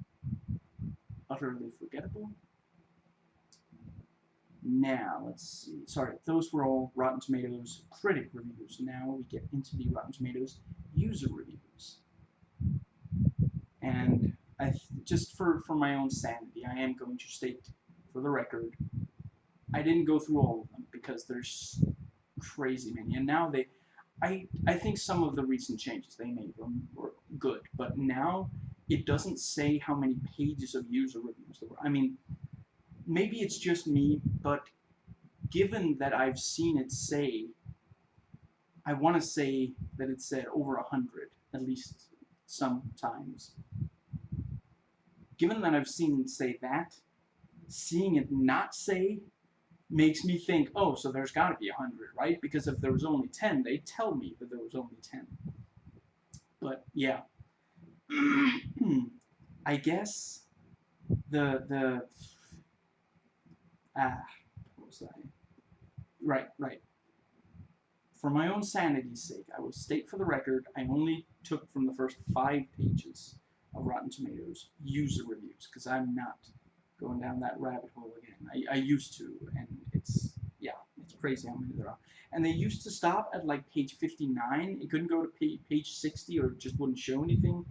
Utterly forgettable. Now, let's see. Sorry, those were all Rotten Tomatoes critic reviews. Now we get into the Rotten Tomatoes user reviews. And just for my own sanity, I am going to state, for the record, I didn't go through all of them because there's crazy many. And now I think some of the recent changes they made were good, but now it doesn't say how many pages of user reviews there were. I mean, maybe it's just me, but given that I've seen it say, I want to say that it said over 100, at least sometimes. Given that I've seen it say that, seeing it not say makes me think, oh, so there's got to be 100, right? Because if there was only 10, they'd tell me that there was only 10. But yeah, I guess what was I? Right. For my own sanity's sake, I will state for the record, I only took from the first 5 pages of Rotten Tomatoes user reviews, because I'm not going down that rabbit hole again. I used to, and it's crazy how many there are. And they used to stop at like page 59. It couldn't go to page 60 or it just wouldn't show anything.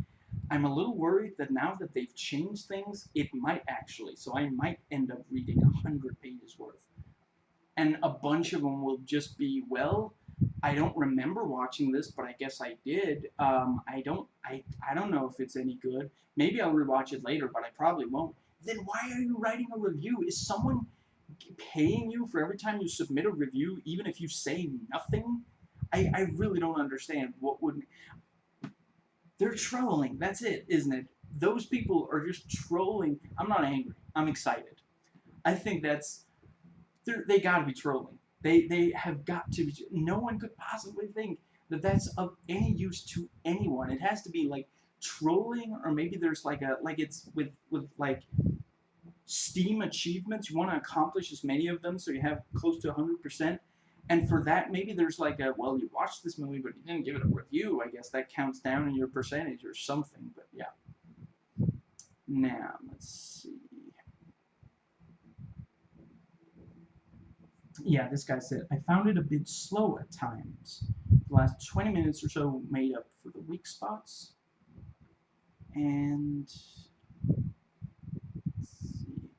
I'm a little worried that now that they've changed things, it might actually. So I might end up reading 100 pages worth. And a bunch of them will just be, well, I don't remember watching this, but I guess I did. I don't know if it's any good. Maybe I'll rewatch it later, but I probably won't. Then why are you writing a review? Is someone paying you for every time you submit a review, even if you say nothing? I really don't understand what would... They're trolling. That's it, isn't it? Those people are just trolling. I'm not angry. I'm excited. I think that's... They gotta be trolling. They have got to be... No one could possibly think that that's of any use to anyone. It has to be like trolling, or maybe there's like a... Like it's with like Steam achievements. You want to accomplish as many of them so you have close to 100%. And for that, maybe there's like a, well, you watched this movie, but you didn't give it a review. I guess that counts down in your percentage or something. But yeah. Now, let's see. Yeah, this guy said, I found it a bit slow at times. The last 20 minutes or so made up for the weak spots. And let's see.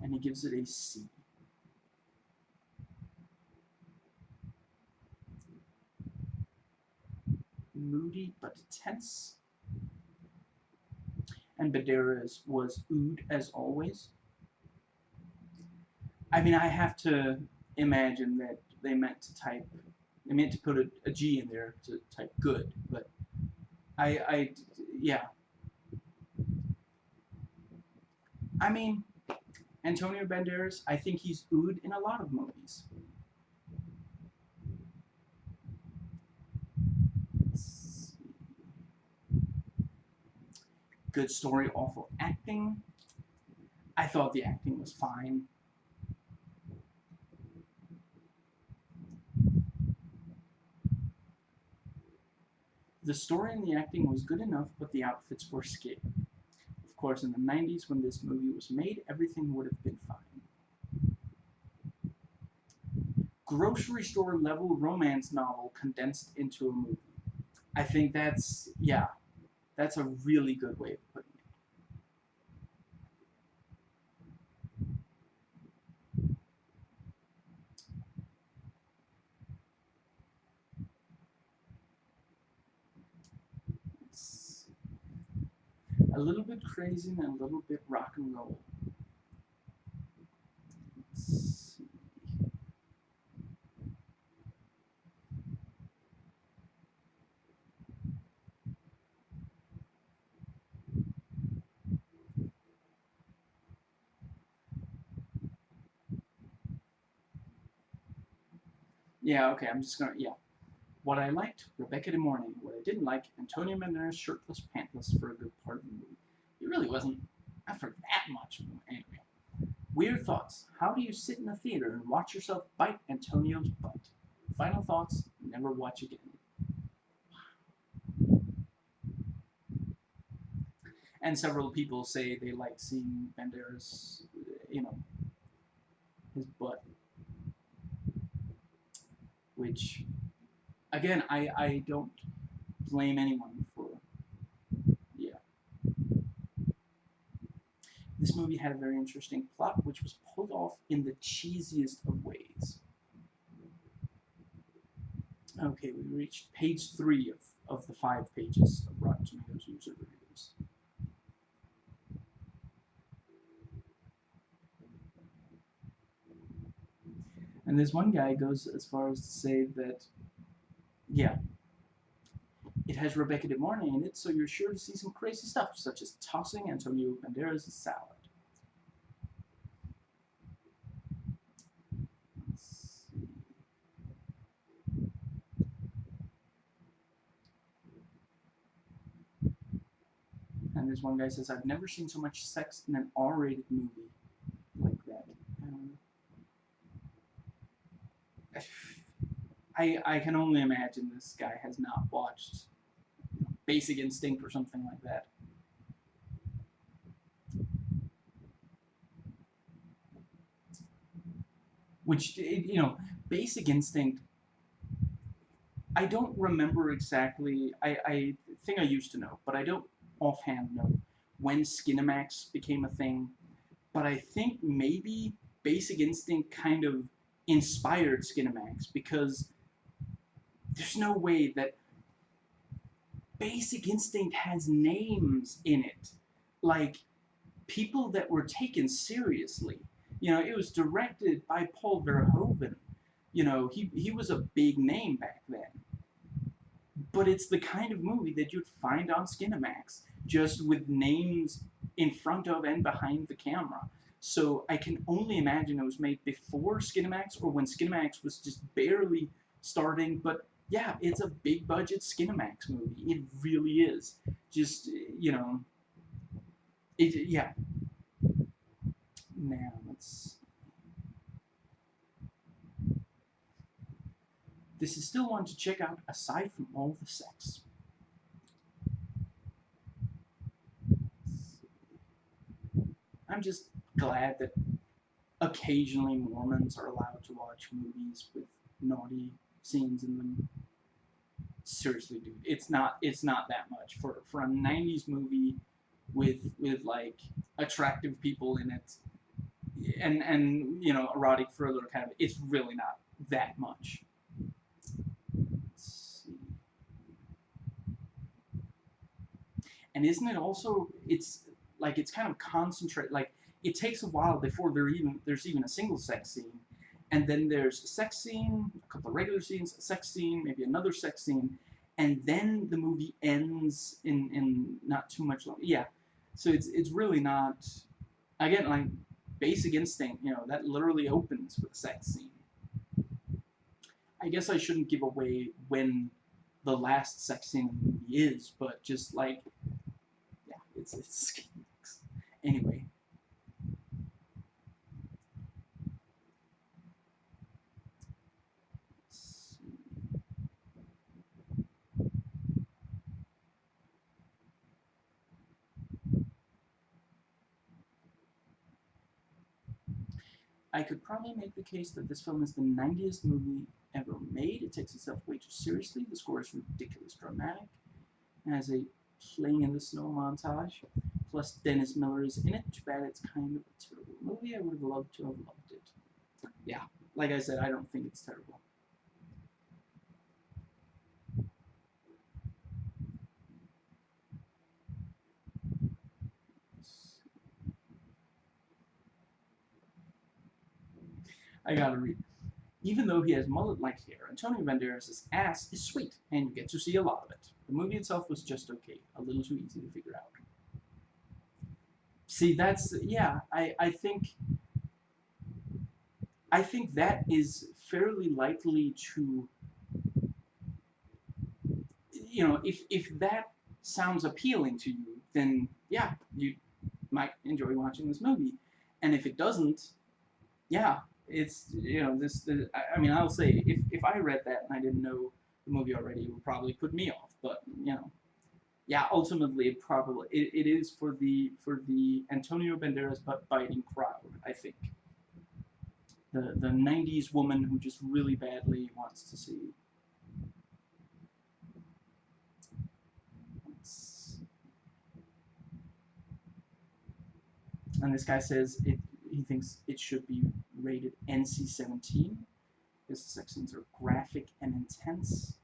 And he gives it a C. Moody but tense. And Banderas was ood as always. I mean, I have to imagine that they meant to put a G in there to type good, but yeah. I mean, Antonio Banderas, I think he's ood in a lot of movies. Good story, awful acting. I thought the acting was fine. The story and the acting was good enough, but the outfits were scary. Of course, in the 90s, when this movie was made, everything would have been fine. Grocery store level romance novel condensed into a movie. I think that's a really good way of putting it. It's a little bit crazy and a little bit rock and roll. Let's see. Yeah, okay, I'm just gonna, yeah. What I liked, Rebecca De Mornay. What I didn't like, Antonio Banderas shirtless, pantless for a good part of the movie. He really wasn't, not for that much. Anyway. Weird thoughts. How do you sit in a theater and watch yourself bite Antonio's butt? Final thoughts, never watch again. And several people say they like seeing Banderas, you know, his butt, which, again, I don't blame anyone for, yeah. This movie had a very interesting plot, which was pulled off in the cheesiest of ways. Okay, we reached page 3 of the 5 pages of Rotten Tomatoes user reviews. And this one guy goes as far as to say that, yeah, it has Rebecca De Mornay in it, so you're sure to see some crazy stuff, such as tossing Antonio Banderas' salad. And this one guy says, I've never seen so much sex in an R-rated movie like that. I can only imagine this guy has not watched Basic Instinct or something like that. Which, Basic Instinct, I don't remember exactly. I think I used to know, but I don't offhand know when Skinamax became a thing. But I think maybe Basic Instinct kind of inspired Skinamax because there's no way that Basic Instinct has names in it. Like, people that were taken seriously. It was directed by Paul Verhoeven. He was a big name back then. But it's the kind of movie that you'd find on Skinamax, just with names in front of and behind the camera. So I can only imagine it was made before Skinamax or when Skinamax was just barely starting. But yeah, it's a big budget Skinamax movie. It really is. Just, yeah. Now, let's. This is still one to check out aside from all the sex. I'm just glad that occasionally Mormons are allowed to watch movies with naughty scenes in them. Seriously, dude, it's not that much for a '90s movie with like attractive people in it and erotic thriller kind of. It's really not that much. Let's see. And isn't it also it's kind of concentrate like it takes a while before there's even a single sex scene, and then there's a sex scene, a couple of regular scenes, a sex scene, maybe another sex scene, and then the movie ends in not too much longer. Yeah, so it's really not, again, like Basic Instinct, that literally opens with a sex scene. I guess I shouldn't give away when the last sex scene in the movie is, but just like, yeah, it's anyway. I could probably make the case that this film is the 90th movie ever made. It takes itself way too seriously. The score is ridiculous dramatic. It has a playing in the snow montage. Plus, Dennis Miller is in it. Too bad it's kind of a terrible movie. I would have loved to have loved it. Yeah, like I said, I don't think it's terrible. I gotta read. Even though he has mullet-like hair, Antonio Banderas' ass is sweet, and you get to see a lot of it. The movie itself was just okay, a little too easy to figure out. See, that's, yeah, I think I think that is fairly likely to, if that sounds appealing to you, then yeah, you might enjoy watching this movie. And if it doesn't, yeah, it's I mean, I'll say if I read that and I didn't know the movie already, it would probably put me off. But yeah, ultimately it is for the Antonio Banderas butt biting crowd. I think the '90s woman who just really badly wants to see. And this guy says he thinks it should be rated NC-17 because the sex scenes are graphic and intense.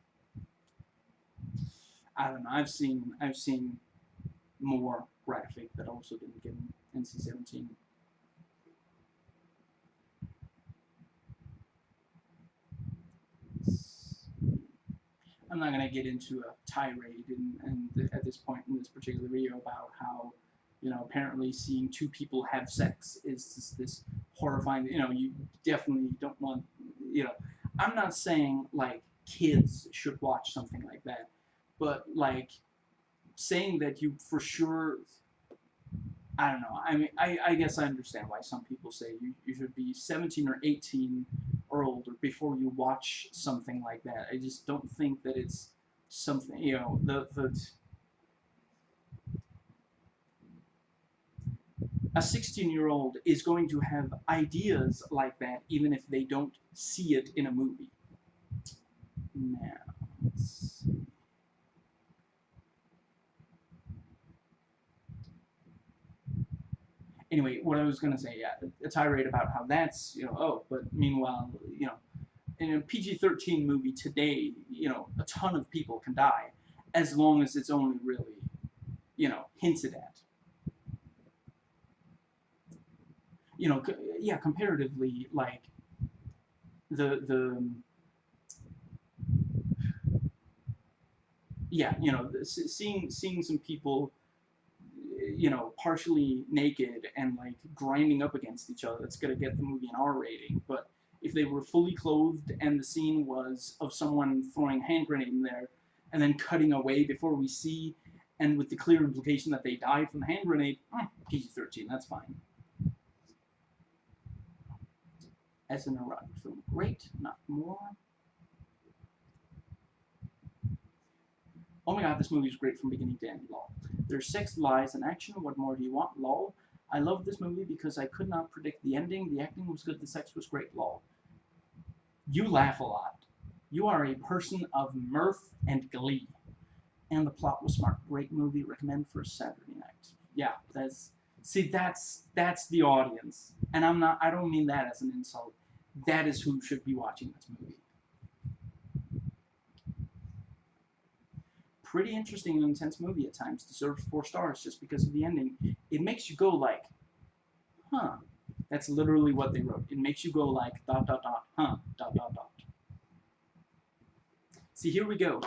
I don't know. I've seen more graphic that also didn't get an NC-17. I'm not gonna get into a tirade at this point in this particular video about how, apparently seeing two people have sex is just this horrifying. You definitely don't want. I'm not saying like kids should watch something like that, but like saying that you for sure. I don't know. I mean, I guess I understand why some people say you should be 17 or 18 or older before you watch something like that. I just don't think that it's something, the a 16-year-old is going to have ideas like that even if they don't see it in a movie. Now, let's see. Anyway, what I was going to say, yeah, a tirade about how that's, but meanwhile, in a PG-13 movie today, a ton of people can die as long as it's only really, hinted at. Yeah, comparatively, like the yeah, seeing some people, partially naked and like grinding up against each other, that's gonna get the movie an R rating. But if they were fully clothed and the scene was of someone throwing a hand grenade in there and then cutting away before we see, and with the clear implication that they died from the hand grenade, PG-13, that's fine. As an erotic film, great, not more. Oh my god, this movie is great from beginning to end, lol. There's sex, lies, and action. What more do you want, lol? I love this movie because I could not predict the ending. The acting was good, the sex was great, lol. You laugh a lot. You are a person of mirth and glee. And the plot was smart. Great movie, recommend for a Saturday night. Yeah, that's the audience. And I don't mean that as an insult. That is who should be watching this movie. Pretty interesting and intense movie at times. Deserves 4 stars just because of the ending. It makes you go like, huh. That's literally what they wrote. It makes you go like, ... huh, ... See, here we go.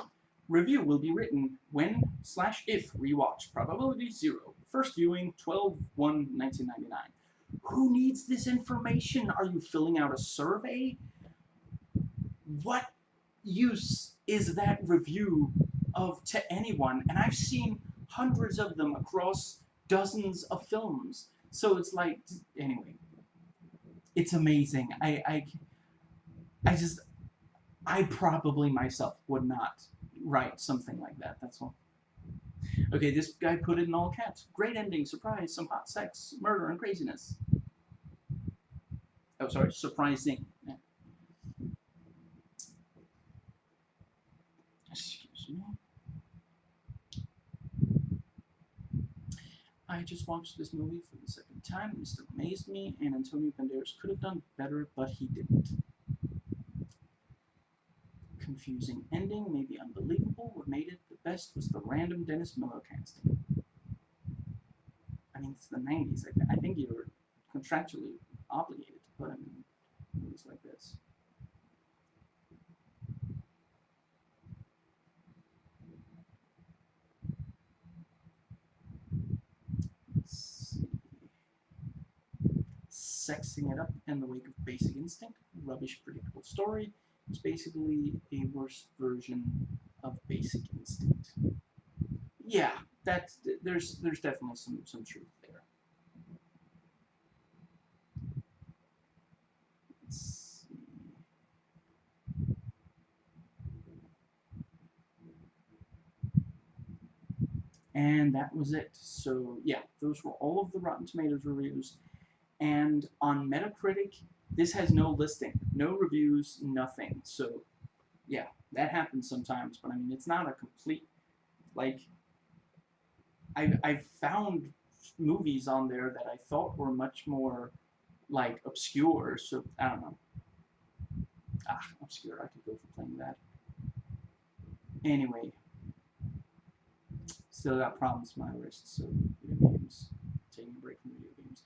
Review will be written when/if rewatch. Probability 0. First viewing 12/1/1999. Who needs this information? Are you filling out a survey? What use is that review to anyone? And I've seen hundreds of them across dozens of films. So it's like, anyway, it's amazing. I probably myself would not write something like that. That's all. Okay, this guy put it in all caps. Great ending, surprise, some hot sex, murder, and craziness. Oh, sorry, surprising. Yeah. Excuse me. I just watched this movie for the second time. It still amazed me, and Antonio Banderas could have done better, but he didn't. Confusing ending, maybe unbelievable. What made it the best was the random Dennis Miller casting. I mean, it's the 90s. I think you were contractually obligated to put him in movies like this. sexing it up in the wake of Basic Instinct. Rubbish, predictable story. It's basically a worse version of Basic Instinct. Yeah, there's definitely some truth there. Let's see. And that was it. So yeah, those were all of the Rotten Tomatoes reviews. And on Metacritic, this has no listing, no reviews, nothing. So yeah, that happens sometimes. But I mean, it's not a complete, like, I've found movies on there that I thought were much more like obscure. So I don't know. Obscure. I could go for playing that. Anyway, still got problems with my wrist. So video games, taking a break from video games.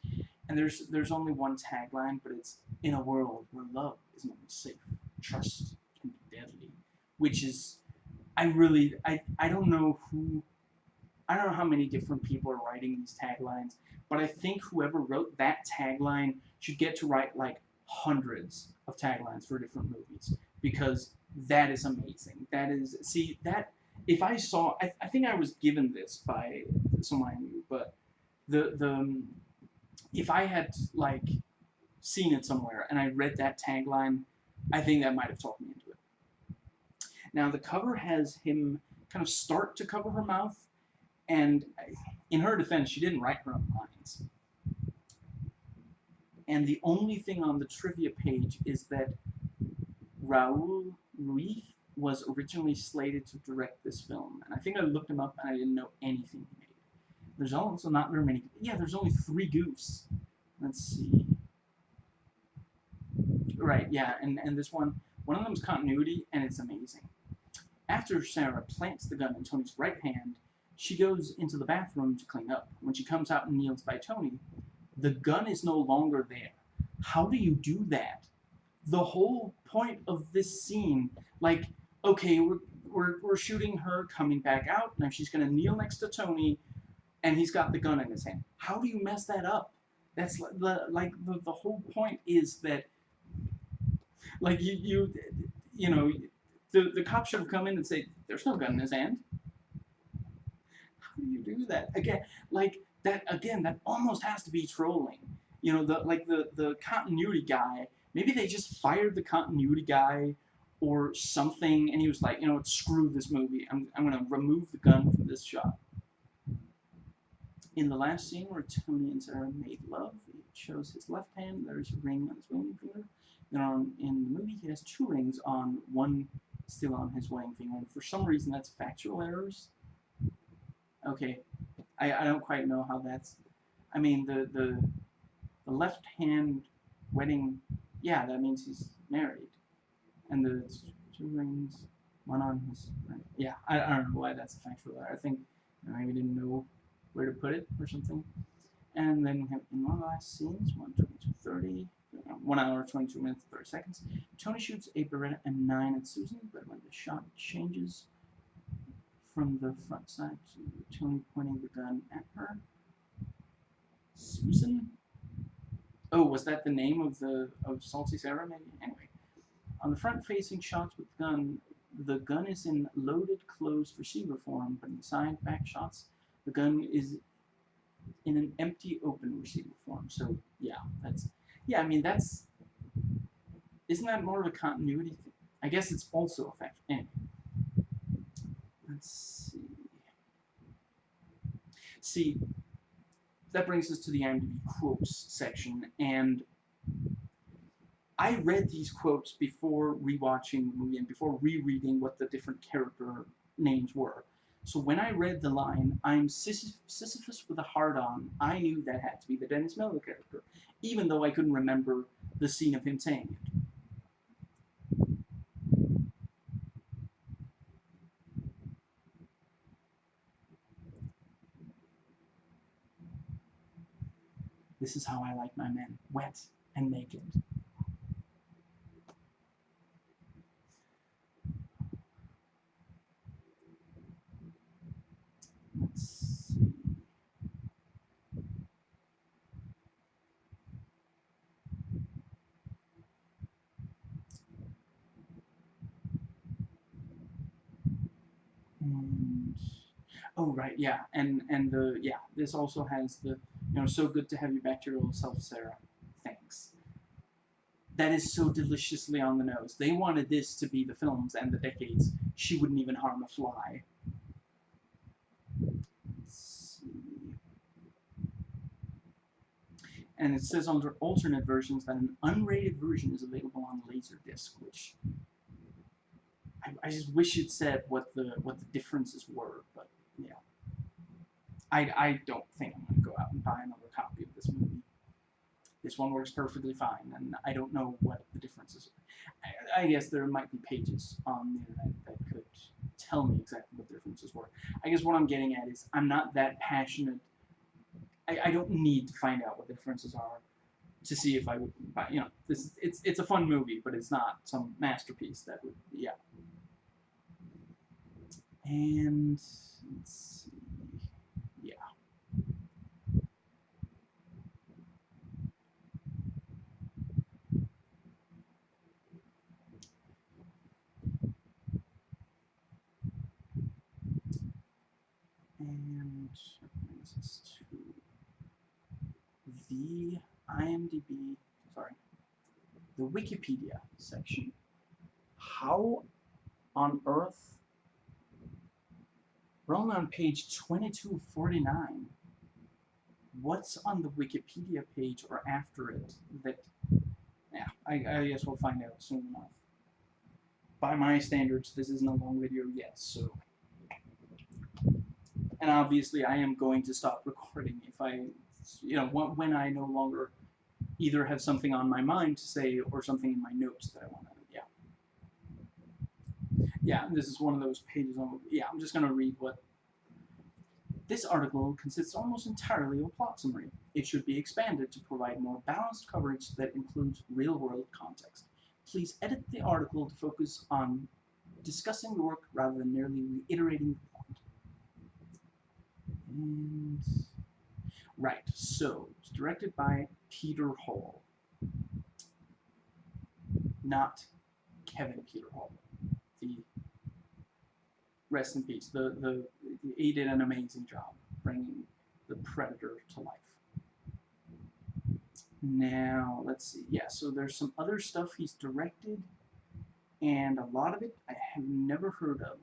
And there's only one tagline, but it's in a world where love isn't always safe, trust can be deadly. Which is, I don't know who, I don't know how many different people are writing these taglines, but I think whoever wrote that tagline should get to write like hundreds of taglines for different movies, because that is amazing. That is, see, that, if I saw, I think I was given this by someone I knew, but the if I had like seen it somewhere and I read that tagline, I think that might have talked me into it. Now the cover has him kind of start to cover her mouth, and in her defense, she didn't write her own lines. And the only thing on the trivia page is that Raul Ruiz was originally slated to direct this film. And I think I looked him up and I didn't know anything he made. There's also not very many. Yeah, there's only 3 goofs. Let's see. Right, yeah, and this one of them is continuity, and it's amazing. After Sarah plants the gun in Tony's right hand, she goes into the bathroom to clean up. When she comes out and kneels by Tony, the gun is no longer there. How do you do that? The whole point of this scene, like, okay, we're shooting her coming back out, now she's gonna kneel next to Tony, and he's got the gun in his hand. How do you mess that up? That's the whole point is that, like, you know, the cop should have come in and say, there's no gun in his hand. How do you do that? Again, like, that almost has to be trolling. You know, the continuity guy, maybe they just fired the continuity guy or something, and he was like, you know what, screw this movie. I'm going to remove the gun from this shot. In the last scene where Tony and Sarah made love, it shows his left hand, there's a ring on his wedding finger. Then in the movie, he has 2 rings on, one still on his wedding finger. And for some reason, that's factual errors. Okay, I don't quite know how that's. I mean, the left hand wedding, yeah, that means he's married. And the 2 rings, one on his, yeah, I don't know why that's a factual error. I think maybe didn't know where to put it or something. And then we have in one of the last scenes, 1:22:30, 1 hour, 22 minutes, 30 seconds. Tony shoots a Beretta M9 at Susan, but when the shot changes from the front side to Tony pointing the gun at her. Susan? Oh, was that the name of Salty Sarah, maybe? Anyway. On the front-facing shots with the gun is in loaded closed receiver form, but in the side back shots, the gun is in an empty open receiver form. So yeah, I mean isn't that more of a continuity thing? I guess it's also a factor. Anyway, let's see. See, that brings us to the IMDb quotes section, and I read these quotes before rewatching the movie and before rereading what the different character names were. So when I read the line, I'm Sisyphus with a hard-on, I knew that had to be the Dennis Miller character, even though I couldn't remember the scene of him saying it. This is how I like my men, wet and naked. Let's see. And oh right, yeah, and the yeah, this also has the so good to have you back to your old self, Sarah. Thanks. That is so deliciously on the nose. They wanted this to be the films and the decades. She wouldn't even harm a fly. Let's see. And it says under alternate versions that an unrated version is available on Laserdisc, which I just wish it said what the differences were, but yeah. I don't think I'm going to go out and buy another copy of this movie. This one works perfectly fine, and I don't know what the differences are. I guess there might be pages on the internet that could tell me exactly what the differences were. I guess what I'm getting at is I'm not that passionate. I don't need to find out what the differences are to see if I would buy. It's a fun movie, but it's not some masterpiece that would. Yeah. And let's see. Yeah. And this is to the IMDb, sorry, the Wikipedia section. How on earth? We're only on page 2249. What's on the Wikipedia page or after it that, yeah, I guess we'll find out soon enough. By my standards, this isn't a long video yet, so. And obviously, I am going to stop recording if when I no longer either have something on my mind to say or something in my notes that I want to, yeah, this is one of those pages on, yeah, I'm just going to read what. This article consists almost entirely of a plot summary. It should be expanded to provide more balanced coverage that includes real-world context. Please edit the article to focus on discussing the work rather than merely reiterating the plot. And right, so it's directed by Peter Hall, not Kevin Peter Hall. The rest in peace. He did an amazing job bringing the Predator to life. Now, let's see. Yeah, so there's some other stuff he's directed, and a lot of it I have never heard of.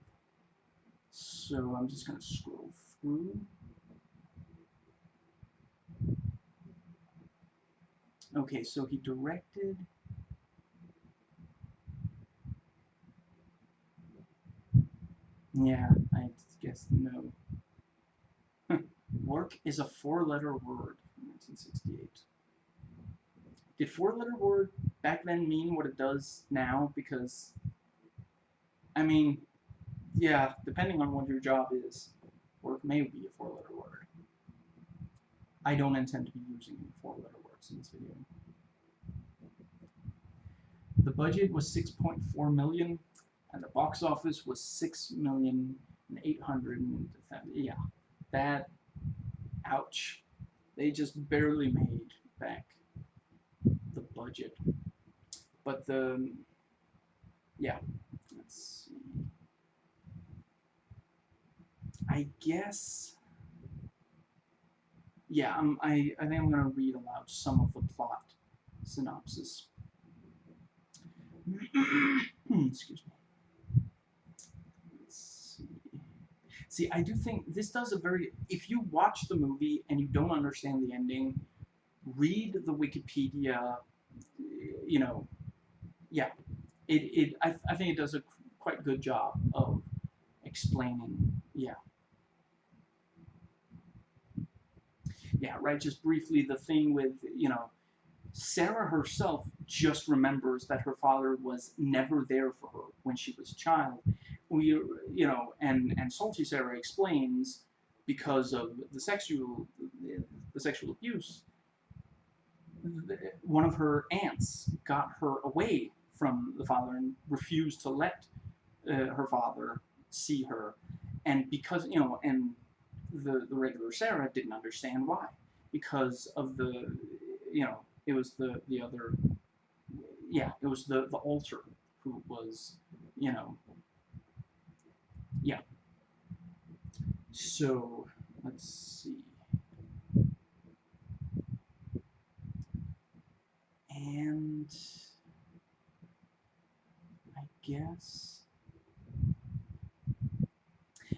So I'm just going to scroll through. Okay, so he directed. Yeah, I guess no. Work is a four-letter word from 1968. Did four-letter word back then mean what it does now? Because, I mean, yeah, depending on what your job is, work may be a four-letter word. I don't intend to be using four-letter words in this video. The budget was $6.4 million, and the box office was $6,800,000. Yeah, that, ouch. They just barely made back the budget. But yeah, let's see. I guess, yeah, I think I'm going to read aloud some of the plot synopsis. Excuse me. Let's see. See, I do think this does a very. If you watch the movie and you don't understand the ending, read the Wikipedia. Yeah, I think it does a quite good job of explaining. Yeah, right. Just briefly, the thing with Sarah herself just remembers that her father was never there for her when she was a child. And Salty Sarah explains because of the sexual abuse. One of her aunts got her away from the father and refused to let her father see her, and because and the regular Sarah didn't understand why, because of it was the other, yeah, it was the alter who was, yeah, So, let's see. And I guess,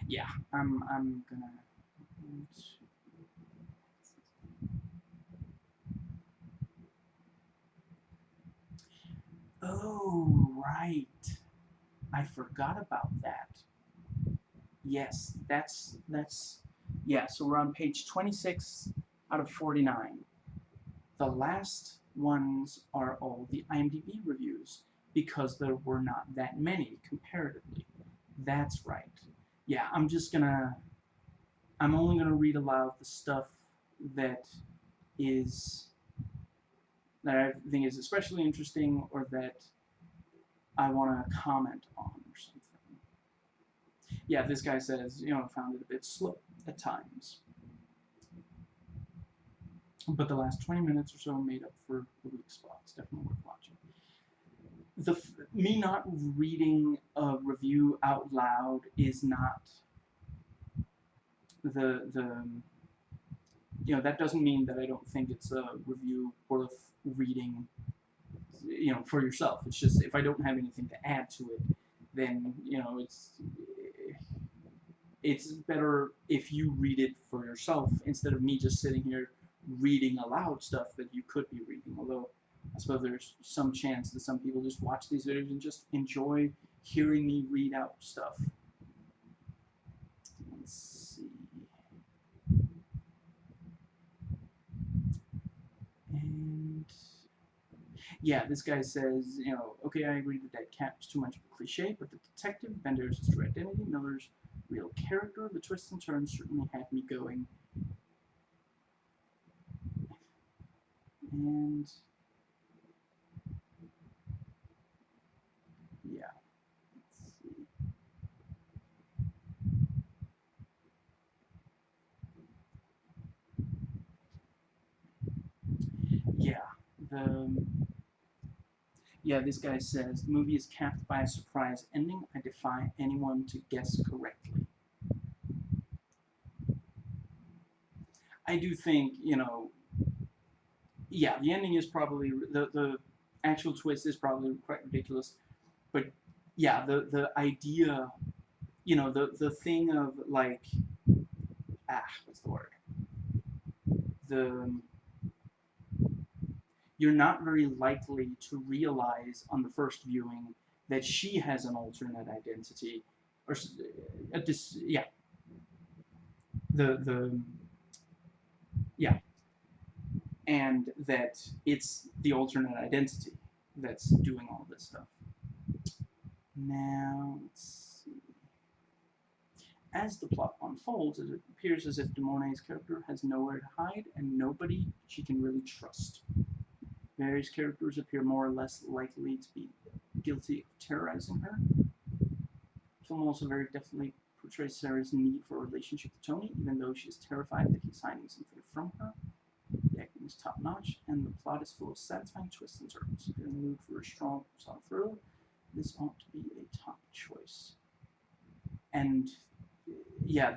yeah, I'm gonna. Oh, right. I forgot about that. Yes, that's yeah. So we're on page 26 out of 49. The last ones are all the IMDb reviews because there were not that many comparatively. That's right. Yeah, I'm only gonna read aloud the stuff that is that I think is especially interesting or that I want to comment on or something. Yeah, this guy says, found it a bit slow at times, but the last 20 minutes or so made up for the weak spots. Definitely worth watching. Me not reading a review out loud is not the that doesn't mean that I don't think it's a review worth reading for yourself. It's just if I don't have anything to add to it, then it's better if you read it for yourself instead of me just sitting here reading aloud stuff that you could be reading. Although I suppose there's some chance that some people just watch these videos and just enjoy hearing me read out stuff. Let's see. And yeah, this guy says, okay, I agree that that cat was too much of a cliche, but the detective, Bender's true identity, Miller's real character, the twists and turns certainly had me going. And yeah, let's see. Yeah, the yeah, this guy says the movie is capped by a surprise ending. I defy anyone to guess correctly. I do think, yeah, the ending is probably the actual twist is probably quite ridiculous, but yeah, the idea, the thing of like what's the word? The You're not very likely to realize on the first viewing that she has an alternate identity, or yeah, the yeah, and that it's the alternate identity that's doing all this stuff. Now, let's see. As the plot unfolds, it appears as if De Mornay's character has nowhere to hide and nobody she can really trust. Various characters appear more or less likely to be guilty of terrorizing her. The film also very definitely portrays Sarah's need for a relationship with Tony, even though she is terrified that he's hiding something from her. The acting is top notch, and the plot is full of satisfying twists and turns. If you're in the mood for a strong, solid thriller, this ought to be a top choice. And yeah,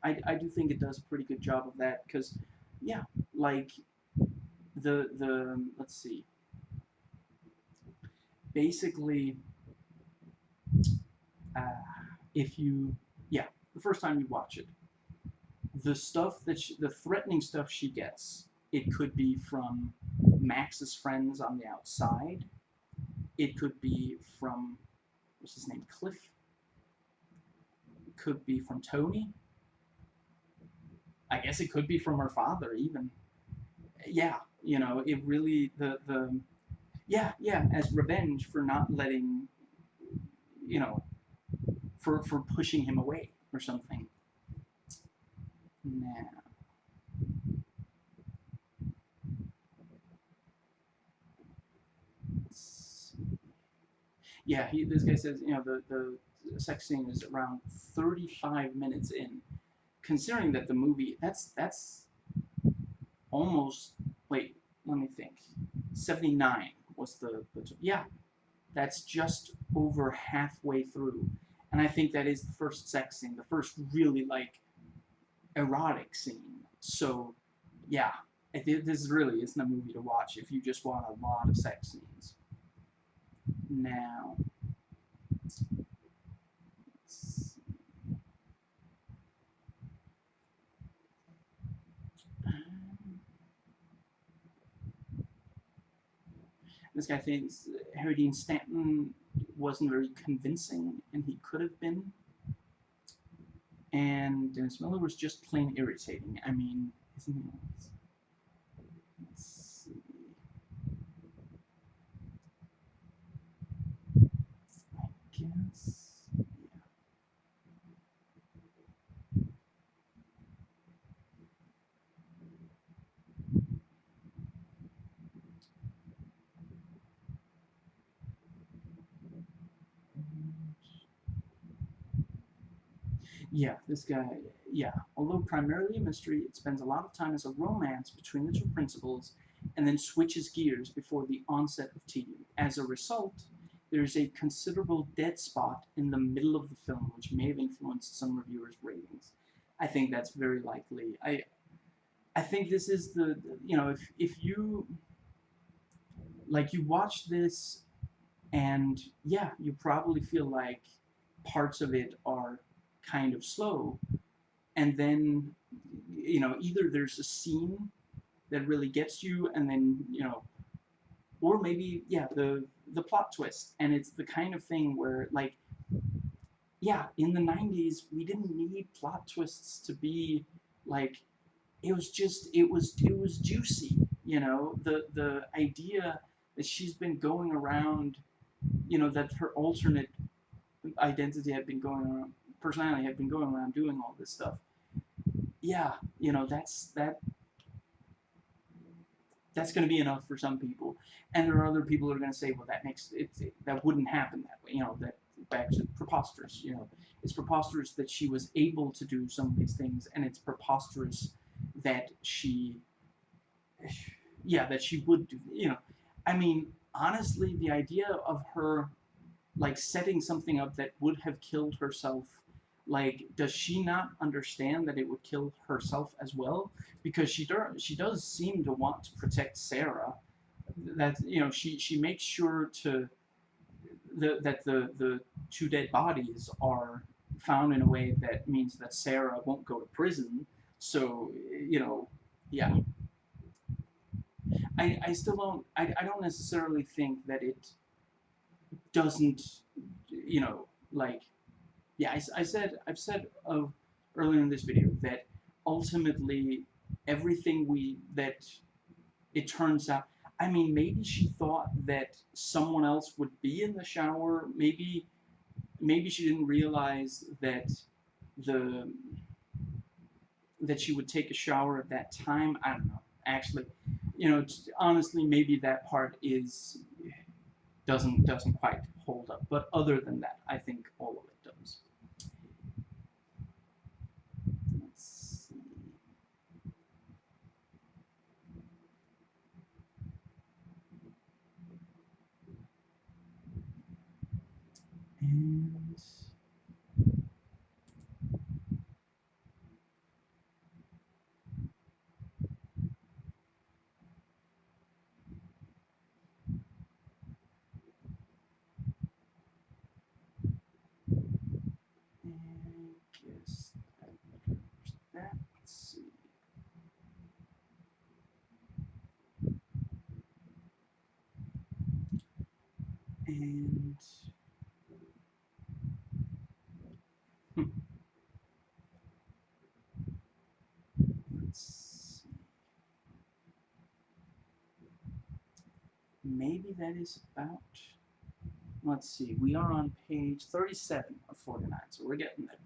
I do think it does a pretty good job of that because, yeah, like the let's see, basically, uh, if you yeah, the first time you watch it, the stuff the threatening stuff she gets, it could be from Max's friends on the outside. It could be from what's his name, Cliff. It could be from Tony. I guess it could be from her father even. Yeah, it really the yeah as revenge for not letting you know for pushing him away or something. Now, yeah, this guy says the sex scene is around 35 minutes in. Considering that the movie that's almost wait let me think 79 was the yeah That's just over halfway through, and I think that is the first sex scene, the first really like erotic scene. So, yeah, this really isn't a movie to watch if you just want a lot of sex scenes. Now, this guy thinks Harry Dean Stanton wasn't very convincing, and he could have been. And Dennis Miller was just plain irritating. I mean, isn't he always? Let's see. I guess. Yeah, this guy, yeah. Although primarily a mystery, it spends a lot of time as a romance between the two principals and then switches gears before the onset of tedium. As a result, there's a considerable dead spot in the middle of the film, which may have influenced some reviewers' ratings. I think that's very likely. I think this is the, you know, if you, like, you watch this and, yeah, you probably feel like parts of it are kind of slow, and then, you know, either there's a scene that really gets you, and then, you know, or maybe, yeah, the plot twist, and it's the kind of thing where, like, yeah, in the 90s we didn't need plot twists to be like, it was just, it was juicy, you know, the idea that she's been going around, you know, that her alternate identity had been going around, personality had been going around doing all this stuff. Yeah, you know, that's going to be enough for some people, and there are other people who are going to say, well, that makes that wouldn't happen that way. You know, that back to preposterous. You know, it's preposterous that she was able to do some of these things, and it's preposterous that she, yeah, that she would do. You know, I mean, honestly, the idea of her like setting something up that would have killed herself, like, does she not understand that it would kill herself as well? Because she does seem to want to protect Sarah. That, you know, she makes sure to that the two dead bodies are found in a way that means that Sarah won't go to prison. So, you know, yeah, I still don't, I don't necessarily think that it doesn't, you know, like, yeah, I've said earlier in this video that ultimately everything that it turns out. I mean, maybe she thought that someone else would be in the shower. Maybe she didn't realize that the that she would take a shower at that time. I don't know. Actually, you know, honestly, maybe that part is doesn't quite hold up. But other than that, I think all of it does. Let's see. And I guess that. Let's see. And hmm, let's see. Maybe that is about. Let's see. We are on page 37 of 49, so we're getting there.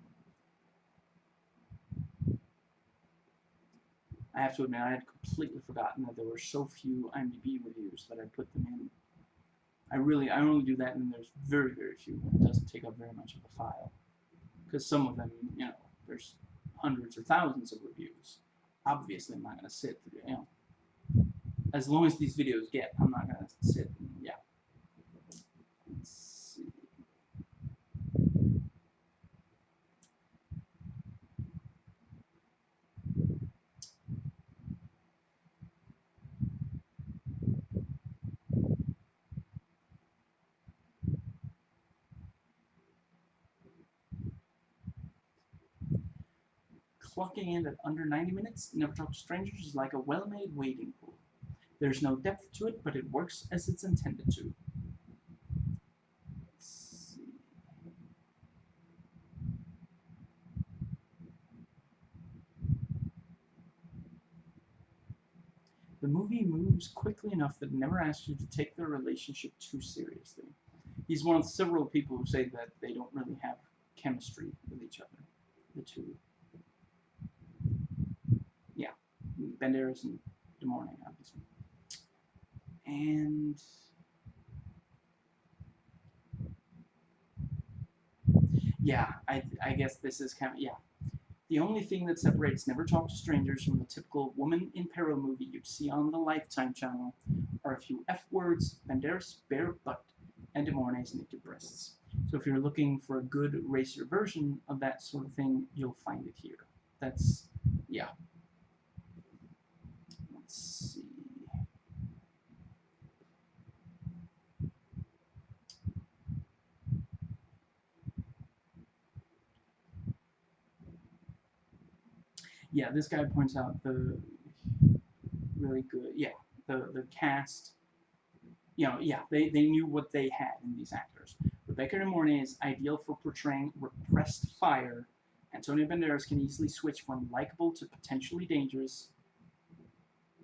I have to admit, I had completely forgotten that there were so few IMDb reviews that I put them in. I only do that, and there's very, very few when it doesn't take up very much of a file. Because some of them, you know, there's hundreds or thousands of reviews. Obviously, I'm not going to sit through, you know, as long as these videos get, I'm not going to sit and, yeah. clocking in at under 90 minutes, Never Talk to Strangers is like a well-made wading pool. There's no depth to it, but it works as it's intended to. Let's see. The movie moves quickly enough that it never asks you to take their relationship too seriously. He's one of several people who say that they don't really have chemistry with each other, the two. Yeah, Banderas and De Mornay, obviously. And yeah, I guess this is kind of, yeah. The only thing that separates Never Talk to Strangers from the typical woman in peril movie you'd see on the Lifetime channel are a few F words, Banderas' bare butt, and De Mornay's naked breasts. So if you're looking for a good racer version of that sort of thing, you'll find it here. That's, yeah. Let's see. Yeah, this guy points out the really good, yeah, the cast, yeah, they knew what they had in these actors. Rebecca De Mornay is ideal for portraying repressed fire. Antonio Banderas can easily switch from likable to potentially dangerous.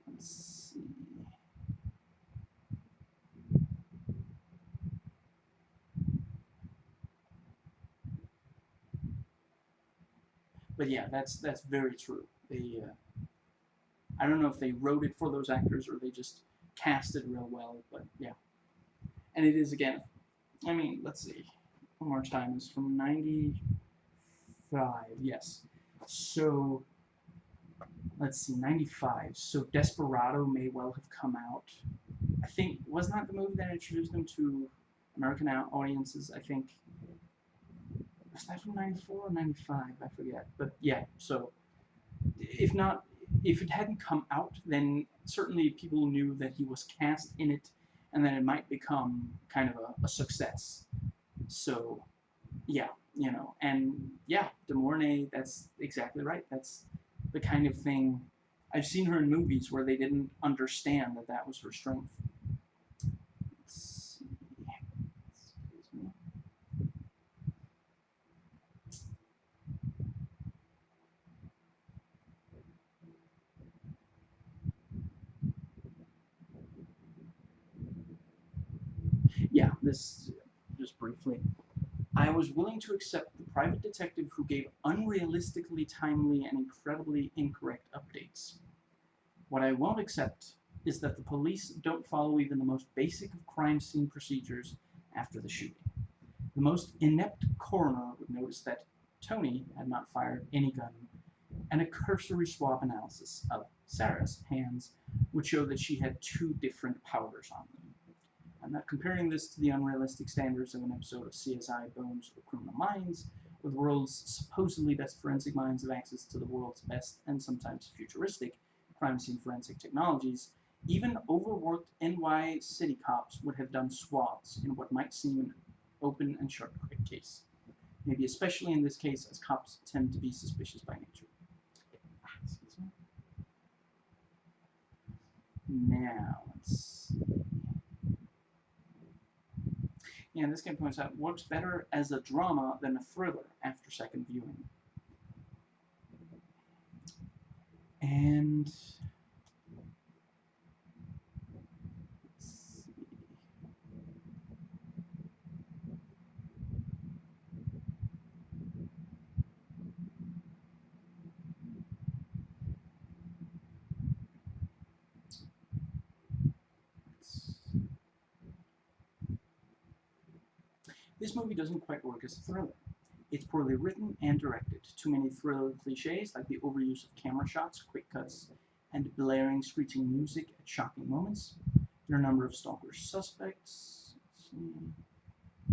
Let's see. But yeah, that's very true. They, I don't know if they wrote it for those actors or they just cast it real well, but yeah. And it is again. I mean, let's see. One more time. It's from '95. Yes. So let's see, '95. So Desperado may well have come out. I think was not the movie that introduced them to American audiences. I think was that from '94 or '95? I forget. But yeah. So if not, if it hadn't come out, then certainly people knew that he was cast in it, and then it might become kind of a success. So yeah, and yeah, De Mornay, that's exactly right. That's the kind of thing I've seen her in movies where they didn't understand that that was her strength. Let's see. Excuse me. Yeah, this just briefly. I was willing to accept the private detective who gave unrealistically timely and incredibly incorrect updates. What I won't accept is that the police don't follow even the most basic of crime scene procedures after the shooting. The most inept coroner would notice that Tony had not fired any gun, and a cursory swab analysis of Sarah's hands would show that she had two different powders on them. I'm not comparing this to the unrealistic standards of an episode of CSI Bones or Criminal Minds, where the world's supposedly best forensic minds have access to the world's best and sometimes futuristic crime scene forensic technologies. Even overworked NY city cops would have done swabs in what might seem an open and shut case. Maybe especially in this case, as cops tend to be suspicious by nature. Now, let's see. Yeah, this guy points out, works better as a drama than a thriller after second viewing. And this movie doesn't quite work as a thriller. It's poorly written and directed. Too many thriller cliches, like the overuse of camera shots, quick cuts, and blaring, screeching music at shocking moments. There are a number of stalker suspects.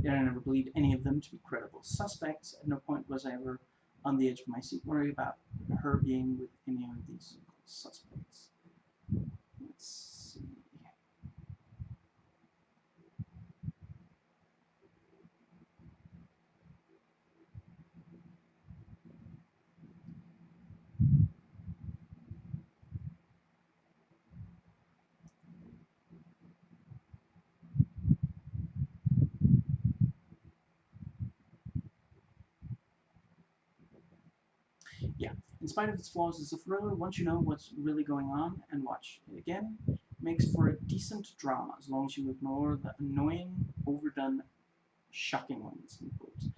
Yet I never believed any of them to be credible suspects. At no point was I ever on the edge of my seat worried about her being with any of these suspects. Let's see. Yeah, in spite of its flaws as a thriller, once you know what's really going on and watch it again, makes for a decent drama as long as you ignore the annoying, overdone, shocking ones in quotes.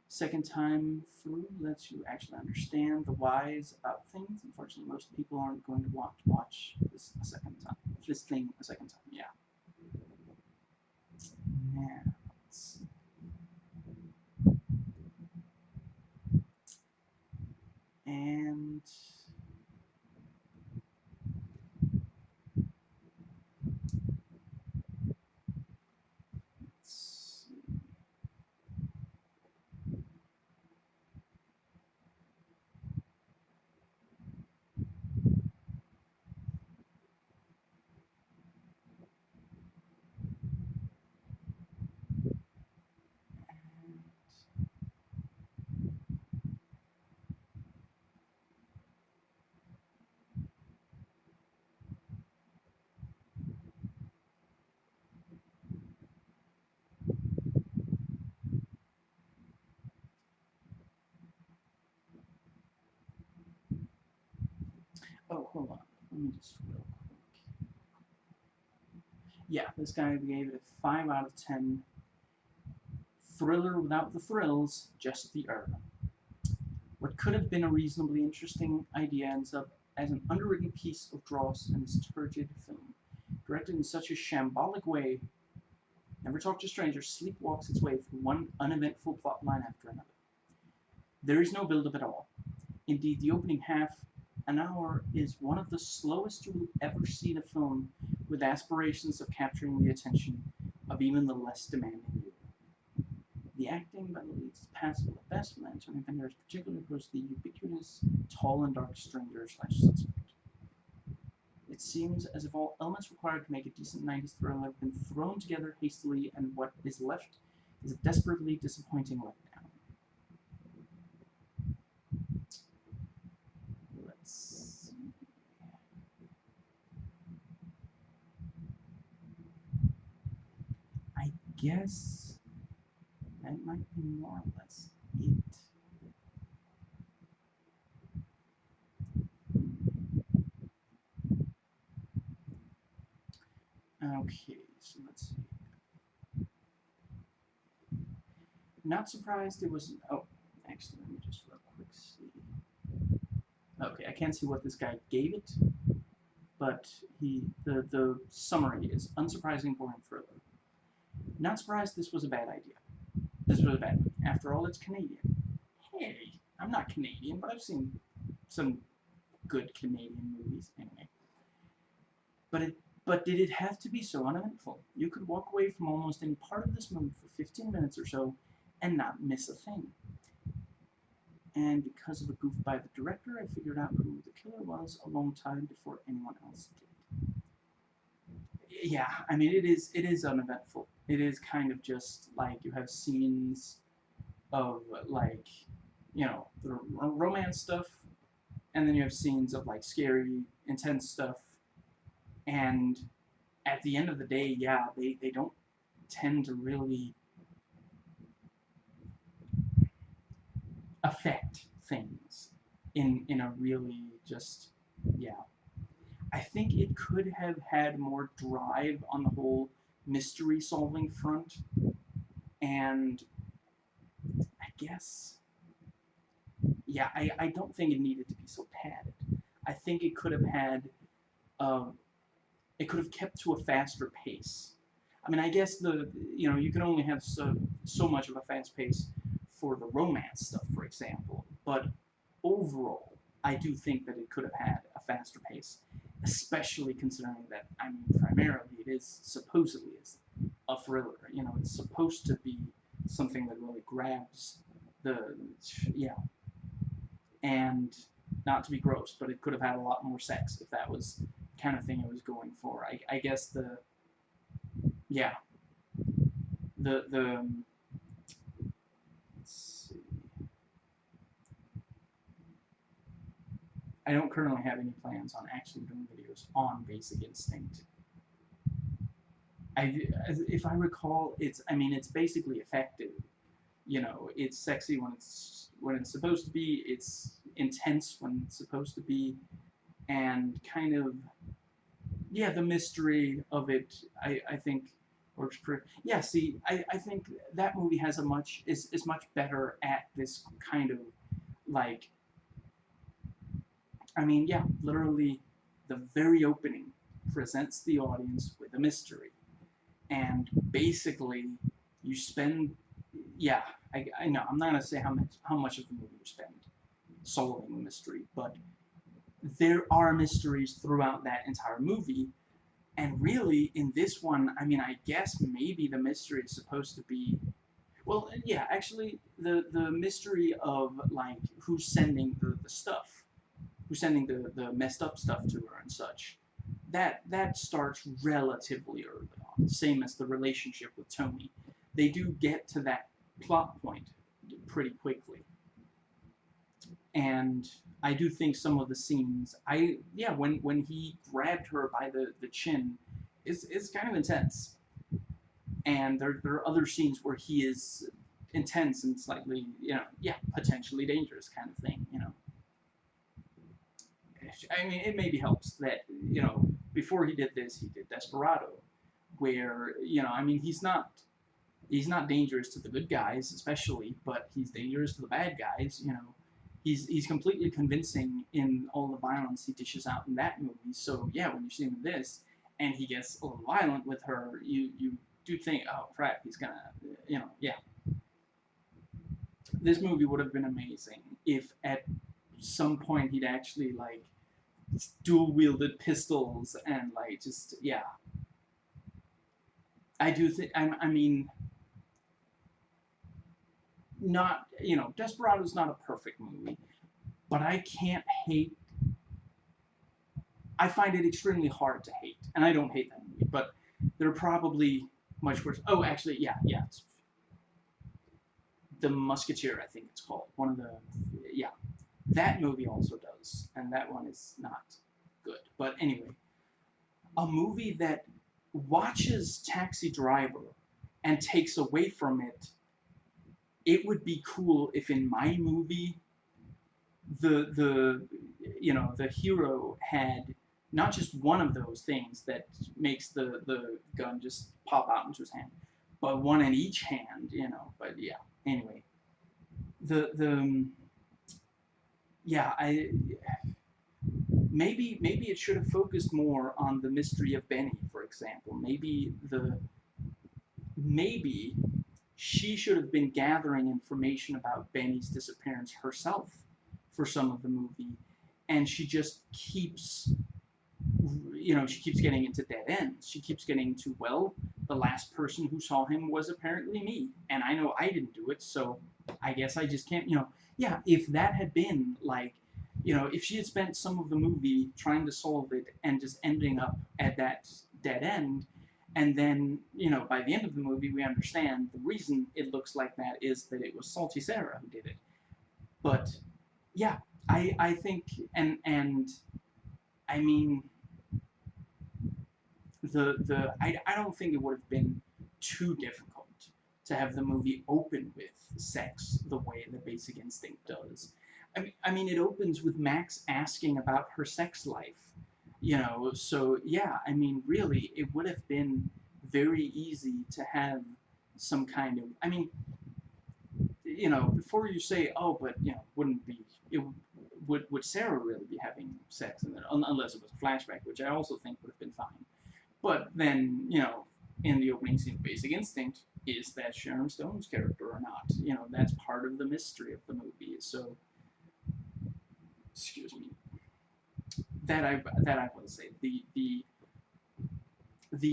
Second time through lets you actually understand the whys about things. Unfortunately, most people aren't going to want to watch this a second time. This thing a second time. Yeah. Now, and let's see. Oh, hold on. Let me just real quick. Yeah, this guy gave it a 5 out of 10. Thriller without the thrills, just the urban. What could have been a reasonably interesting idea ends up as an underwritten piece of dross in this turgid film. Directed in such a shambolic way, Never Talk to Strangers sleepwalks its way through one uneventful plot line after another. There is no build-up at all. Indeed, the opening half an hour is one of the slowest you will ever see in a film, with aspirations of capturing the attention of even the less demanding viewer. The acting by the leads is passable at best, and Antonio Banderas particularly puts the ubiquitous tall and dark stranger/suspect. It seems as if all elements required to make a decent 90s thriller have been thrown together hastily, and what is left is a desperately disappointing letdown. Let's see. I guess that might be more or less it. Okay, so let's see. Not surprised it was. Oh, actually, let me just real quick see. Okay, I can't see what this guy gave it, but the summary is unsurprising, boring thriller. Not surprised this was a bad idea. This was a bad movie. After all, it's Canadian. Hey, I'm not Canadian, but I've seen some good Canadian movies anyway. But it but did it have to be so uneventful? You could walk away from almost any part of this movie for 15 minutes or so and not miss a thing. And because of a goof by the director, I figured out who the killer was a long time before anyone else did. Yeah, I mean it is uneventful. It is kind of just like you have scenes of like the romance stuff, and then you have scenes of like scary, intense stuff, and at the end of the day, yeah, they don't tend to really affect things in a really just yeah. I think it could have had more drive on the whole mystery solving front, and I guess yeah, I don't think it needed to be so padded. I think it could have had um, it could have kept to a faster pace. I mean, I guess you can only have so much of a fast pace for the romance stuff, for example. But overall, I do think that it could have had a faster pace, especially considering that I mean, primarily it is supposedly is a thriller. It's supposed to be something that really grabs the yeah, and not to be gross, but it could have had a lot more sex if that was the kind of thing it was going for. I guess yeah the let's see. I don't currently have any plans on actually doing videos on Basic Instinct. If I recall, it's basically effective. It's sexy when it's supposed to be. It's intense when it's supposed to be, and kind of, yeah, the mystery of it, I think works pretty. Yeah, see, I think that movie has a much is much better at this kind of like, I mean, yeah, literally, the very opening presents the audience with a mystery, and basically, you spend, yeah, I know I'm not gonna say how much of the movie you spend solving the mystery, but there are mysteries throughout that entire movie. And really, in this one, I mean, I guess maybe the mystery is supposed to be, well, yeah, actually, the mystery of like who's sending the stuff, who's sending the messed up stuff to her and such. That starts relatively early on, same as the relationship with Tony. They do get to that plot point pretty quickly, and I do think some of the scenes, yeah, when he grabbed her by the chin, is kind of intense, and there are other scenes where he is intense and slightly, yeah, potentially dangerous kind of thing, I mean, it maybe helps that, before he did this, he did Desperado, where, I mean, he's not dangerous to the good guys, especially, but he's dangerous to the bad guys. He's completely convincing in all the violence he dishes out in that movie. So yeah, when you see him in this, and he gets a little violent with her, you do think, oh crap, he's gonna, yeah. This movie would have been amazing if at some point he'd actually like dual wielded pistols and like just, yeah. I do think, I mean, not, Desperado's not a perfect movie, but I can't hate. I find it extremely hard to hate, and I don't hate that movie, but there are probably much worse. Oh, actually, yeah, yeah, it's The Musketeer, I think it's called. One of the, yeah, that movie also does, and that one is not good. But anyway, a movie that watches Taxi Driver and takes away from it. It would be cool if in my movie the hero had not just one of those things that makes the gun just pop out into his hand, but one in each hand, But yeah, anyway, the yeah, I maybe it should have focused more on the mystery of Benny, for example. Maybe she should have been gathering information about Benny's disappearance herself for some of the movie, and she just keeps, she keeps getting into dead ends. She keeps getting to, well, the last person who saw him was apparently me, and I know I didn't do it, so I guess I just can't, yeah, if that had been like, if she had spent some of the movie trying to solve it and just ending up at that dead end, and then, by the end of the movie, we understand the reason it looks like that is that it was Salty Sarah who did it. But yeah, I think, and I mean, I don't think it would have been too difficult to have the movie open with sex the way the Basic Instinct does. I mean, it opens with Max asking about her sex life, so yeah, I mean, really, it would have been very easy to have some kind of, I mean, before you say, oh, but, wouldn't be, it, would Sarah really be having sex in there, unless it was a flashback, which I also think would have been fine. But then, in the opening scene of Basic Instinct, is that Sharon Stone's character or not? That's part of the mystery of the movie. So, excuse me, that I will say the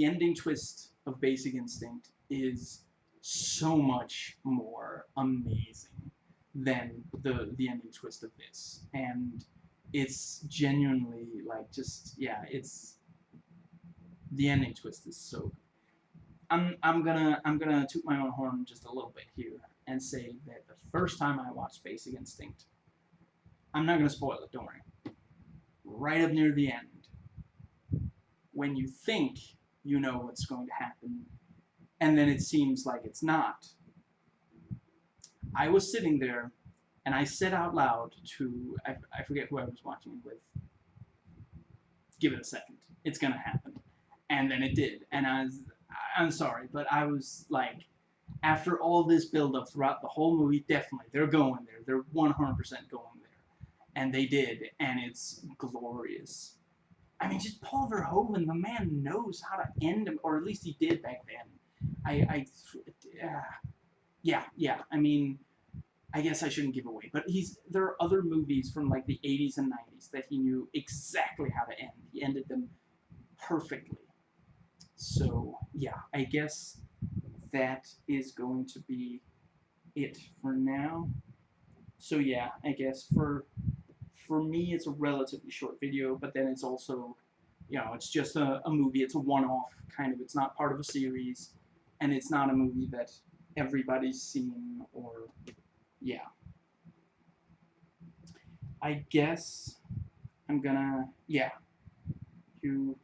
ending twist of Basic Instinct is so much more amazing than the ending twist of this, and it's genuinely like, just, yeah, it's, the ending twist is so good. I'm gonna toot my own horn just a little bit here and say that the first time I watched Basic Instinct, I'm not gonna spoil it, don't worry. Right up near the end, when you think you know what's going to happen, and then it seems like it's not. I was sitting there, And I said out loud to, I forget who I was watching it with, give it a second. It's going to happen. And then it did. And I'm sorry, but I was like, after all this build-up throughout the whole movie, definitely, they're going there. They're 100% going there. And they did, and it's glorious. I mean, just Paul Verhoeven, the man knows how to end him, or at least he did back then. Yeah. I mean, I guess I shouldn't give away, but there are other movies from like the 80s and 90s that he knew exactly how to end. He ended them perfectly. So yeah, I guess that is going to be it for now. So yeah, I guess for me it's a relatively short video, but then it's also, it's just a movie. It's a one-off kind of. It's not part of a series, and it's not a movie that everybody's seen or yeah. I guess I'm gonna you.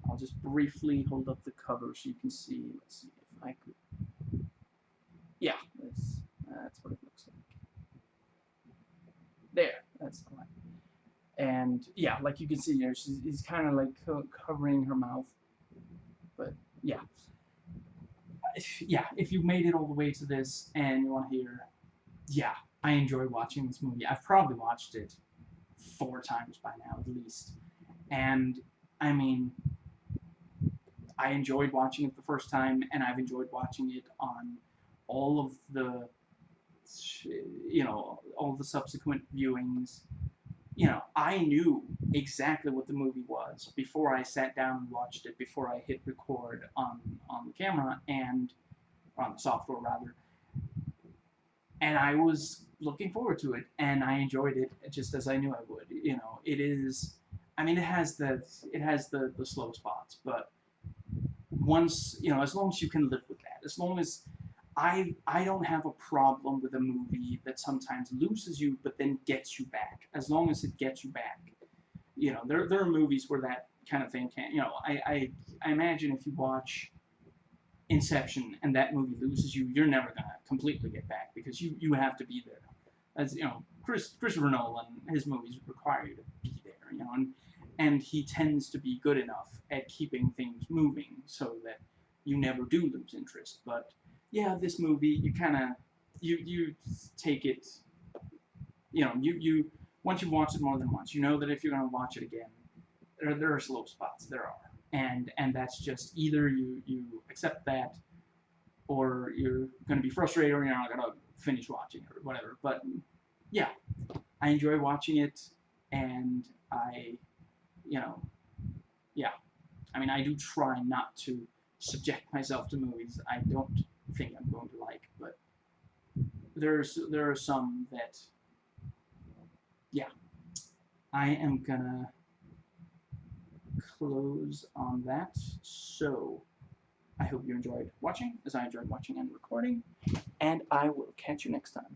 I'll just briefly hold up the cover so you can see. Let's see if I could. Yeah, that's what it looks like. There, that's the one. And yeah, like you can see here, she's kind of like covering her mouth. But yeah, if you made it all the way to this and you want to hear, yeah, I enjoy watching this movie. I've probably watched it 4 times by now at least. And I mean, I enjoyed watching it the first time, and I've enjoyed watching it on all of the, all the subsequent viewings. I knew exactly what the movie was before I sat down and watched it, before I hit record on the camera, and on the software rather. And I was looking forward to it, and I enjoyed it just as I knew I would. It is. I mean, it has the slow spots, but once as long as you can live with that, as long as I don't have a problem with a movie that sometimes loses you but then gets you back. As long as it gets you back, there are movies where that kind of thing can't. I imagine if you watch Inception and that movie loses you, you're never gonna completely get back because you have to be there. As Christopher Nolan, his movies require you to be there. And he tends to be good enough at keeping things moving so that you never do lose interest. But yeah, this movie, you kind of you take it. You once you've watched it more than once, you know that if you're gonna watch it again, there are slow spots. There are, and that's just either you accept that, or you're gonna be frustrated, or you're not gonna finish watching it or whatever. But yeah, I enjoy watching it, and you know, yeah. I mean, I do try not to subject myself to movies I don't think I'm going to like, but there are some that, yeah, I am gonna close on that. So I hope you enjoyed watching, as I enjoyed watching and recording, and I will catch you next time.